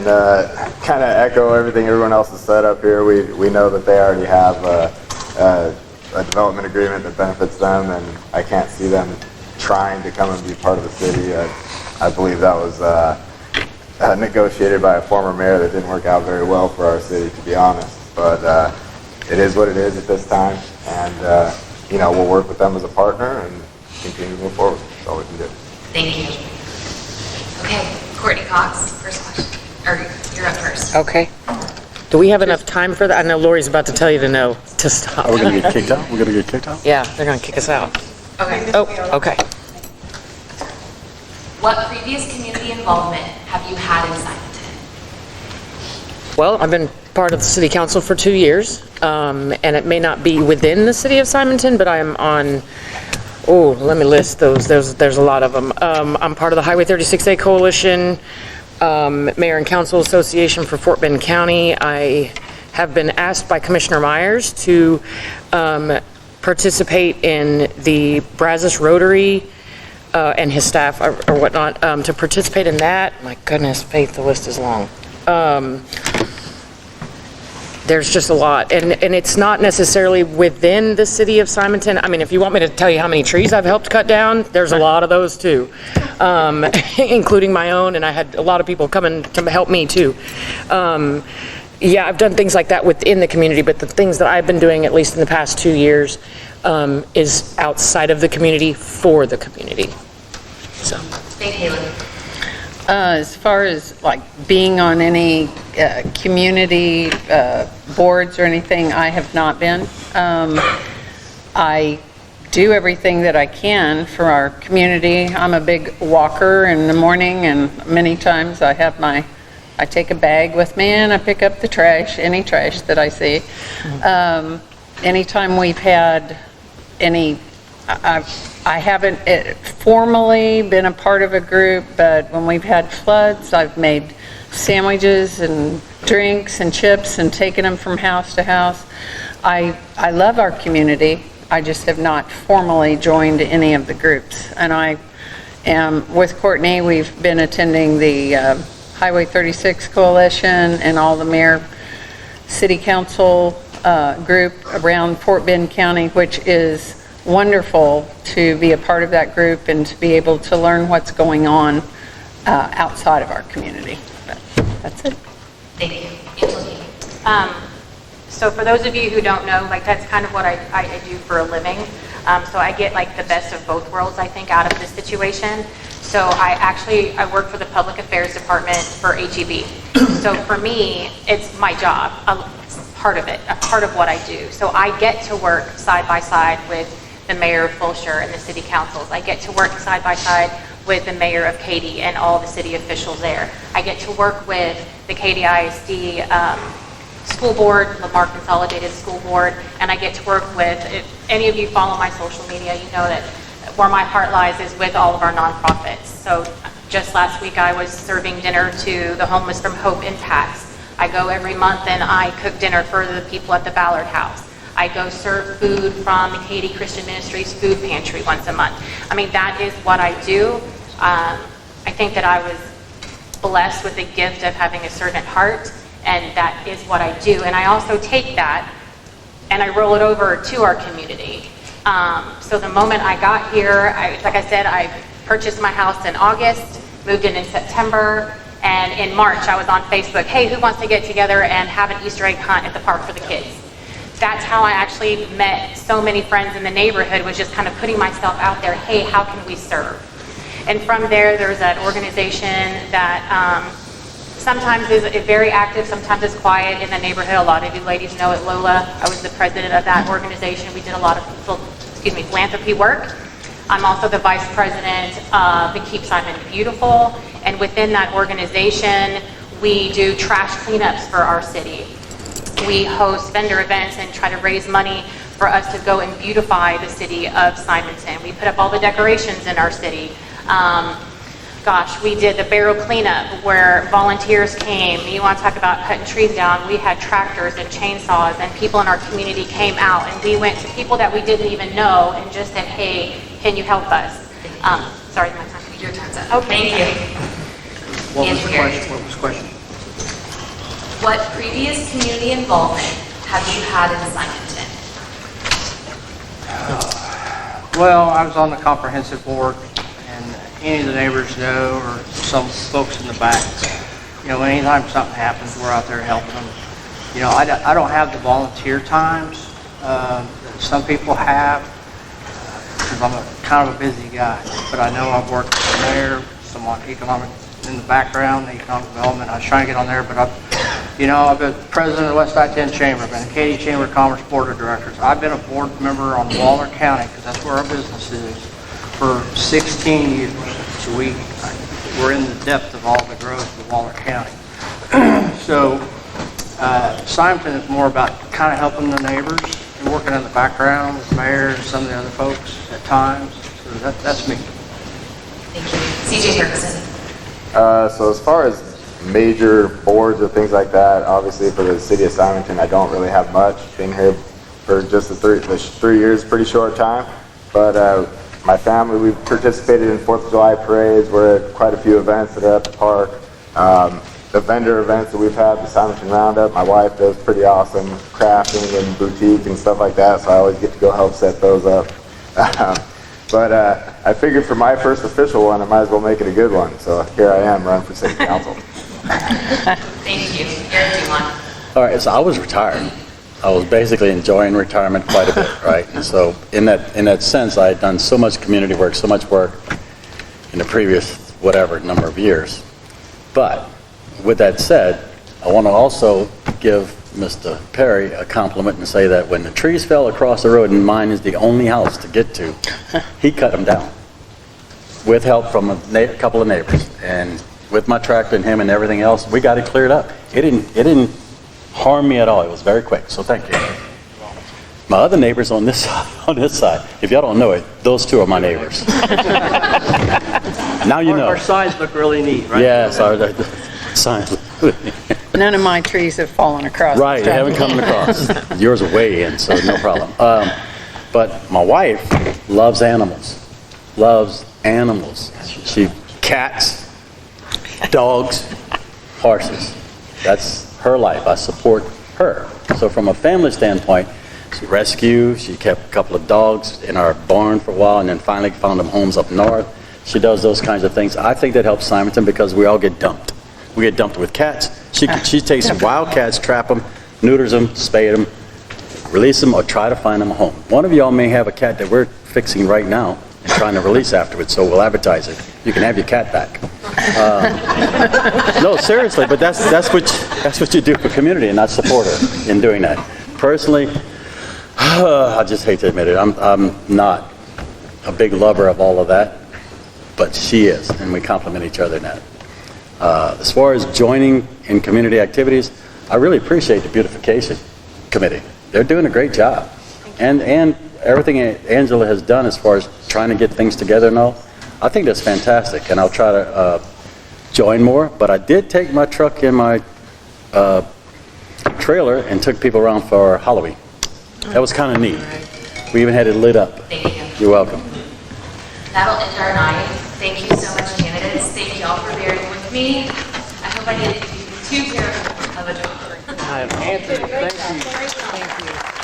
Speaker 6: kind of echo everything everyone else has said up here. We know that they already have a development agreement that benefits them, and I can't see them trying to come and be part of the city. I believe that was negotiated by a former mayor that didn't work out very well for our city, to be honest. But it is what it is at this time, and we'll work with them as a partner and continue to move forward. That's all we can do.
Speaker 3: Thank you. Okay, Courtney Cox, first question. Or you're up first.
Speaker 8: Okay. Do we have enough time for that? I know Laurie's about to tell you to stop.
Speaker 7: Are we going to get kicked out? We're going to get kicked out?
Speaker 8: Yeah, they're going to kick us out.
Speaker 3: Okay.
Speaker 8: Oh, okay.
Speaker 3: What previous community involvement have you had in Simonton?
Speaker 8: Well, I've been part of the city council for 2 years, and it may not be within the city of Simonton, but I'm on, let me list those. There's a lot of them. I'm part of the Highway 36A Coalition, Mayor and Council Association for Fort Bend County. I have been asked by Commissioner Myers to participate in the Brazos Rotary and his staff or whatnot, to participate in that. My goodness, Faith, the list is long. There's just a lot, and it's not necessarily within the city of Simonton. I mean, if you want me to tell you how many trees I've helped cut down, there's a lot of those too, including my own, and I had a lot of people coming to help me too. Yeah, I've done things like that within the community, but the things that I've been doing, at least in the past 2 years, is outside of the community for the community. So.
Speaker 3: Thank you.
Speaker 9: As far as like being on any community boards or anything, I have not been. I do everything that I can for our community. I'm a big walker in the morning, and many times I take a bag with me and I pick up the trash, any trash that I see. Anytime we've had any, I haven't formally been a part of a group, but when we've had floods, I've made sandwiches and drinks and chips and taken them from house to house. I love our community. I just have not formally joined any of the groups. And I am with Courtney. We've been attending the Highway 36 Coalition and all the mayor city council group around Fort Bend County, which is wonderful to be a part of that group and to be able to learn what's going on outside of our community. But that's it.
Speaker 3: Thank you. Anthonie.
Speaker 4: So for those of you who don't know, like that's kind of what I do for a living. So I get like the best of both worlds, I think, out of this situation. So I work for the Public Affairs Department for HEB. So for me, it's my job, part of it, a part of what I do. So I get to work side by side with the mayor of Fulshire and the city councils. I get to work side by side with the mayor of Katy and all the city officials there. I get to work with the Katy ISD school board, Lamar Consolidated School Board, and I get to work with, if any of you follow my social media, you know that where my heart lies is with all of our nonprofits. So just last week I was serving dinner to the homeless from Hope Impacts. I go every month and I cook dinner for the people at the Ballard House. I go serve food from the Katy Christian Ministries food pantry once a month. I mean, that is what I do. I think that I was blessed with the gift of having a servant heart, and that is what I do. And I also take that and I roll it over to our community. So the moment I got here, like I said, I purchased my house in August, moved in September, and in March I was on Facebook, hey, who wants to get together and have an Easter egg hunt at the park for the kids? that's how I actually met so many friends in the neighborhood, was just kind of putting myself out there, hey, how can we serve? And from there's an organization that sometimes is very active, sometimes is quiet in the neighborhood. A lot of you ladies know it, Lola. I was the president of that organization. We did a lot of philanthropy work. I'm also the vice president of the Keep Simonton Beautiful. And within that organization, we do trash cleanups for our city. We host vendor events and try to raise money for us to go and beautify the city of Simonton. We put up all the decorations in our city. We did the barrel cleanup where volunteers came. You want to talk about cutting trees down? We had tractors and chainsaws, and people in our community came out, and we went to people that we didn't even know and just said, hey, can you help us? Sorry, my time.
Speaker 3: Your time's up.
Speaker 4: Okay.
Speaker 3: Thank you.
Speaker 5: What was the
Speaker 3: Andrew.
Speaker 5: question? What was the question?
Speaker 3: What previous community involvement have you had in Simonton?
Speaker 5: Well, I was on the comprehensive board, and any of the neighbors know, or some folks in the back, you know, anytime something happens, we're out there helping them. You know, I don't have the volunteer times that some people have, because I'm kind of a busy guy, but I know I've worked with the mayor, some on economic, in the background, the economic development. I was trying to get on there, but I've been president of the West I-10 Chamber. I've been the Katy Chamber of Commerce Board of Directors. I've been a board member on Waller County, because that's where our business is, for 16 years. So we're in the depth of all the growth of Waller County. So Simonton is more about kind of helping the neighbors and working in the background with the mayor and some of the other folks at times. So that's me.
Speaker 3: Thank you. CJ Ferguson.
Speaker 6: So as far as major boards or things like that, obviously for the city of Simonton, I don't really have much. Been here for just the 3 years, pretty short time. But my family, we've participated in 4th of July parades. We're at quite a few events that are at the park. The vendor events that we've had, the Simonton Roundup, my wife does pretty awesome crafting and boutique and stuff like that, so I always get to go help set those up. But I figured for my first official one, I might as well make it a good one. So here I am, running for city council.
Speaker 3: Thank you. Eric Dumont.
Speaker 7: All right, so I was retired. I was basically enjoying retirement quite a bit, right? And so in that sense, I had done so much community work, so much work in the previous whatever number of years. But with that said, I want to also give Mr. Perry a compliment and say that when the trees fell across the road and mine is the only house to get to, he cut them down with help from a couple of neighbors. And with my tractor and him and everything else, we got it cleared up. It didn't harm me at all. It was very quick. So thank you. My other neighbors on this side, if y'all don't know it, those two are my neighbors. Now you know.
Speaker 5: Our signs look really neat, right?
Speaker 7: Yes, our signs.
Speaker 9: None of my trees have fallen across.
Speaker 7: Right, they haven't come across. Yours are way in, so no problem. But my wife loves animals. She cats, dogs, horses. That's her life. I support her. So from a family standpoint, she rescued, she kept a couple of dogs in our barn for a while, and then finally found them homes up north. She does those kinds of things. I think that helps Simonton because we all get dumped. We get dumped with cats. She takes wild cats, trap them, neuters them, spay them, release them, or try to find them a home. One of y'all may have a cat that we're fixing right now and trying to release afterwards, so we'll advertise it. You can have your cat back. No, seriously, but that's what you do for community, and I support her in doing that. Personally, I just hate to admit it, I'm not a big lover of all of that, but she is, and we complement each other in that. As far as joining in community activities, I really appreciate the beautification committee. They're doing a great job. And everything Angela has done as far as trying to get things together and all, I think that's fantastic. And I'll try to join more. But I did take my truck and my trailer and took people around for Halloween. That was kind of neat. We even had it lit up.
Speaker 3: Thank you.
Speaker 7: You're welcome.
Speaker 3: That'll end our night. Thank you so much, candidates. Thank you all for bearing with me. I hope I didn't do too terrible of a job.
Speaker 5: Anthony, thank you.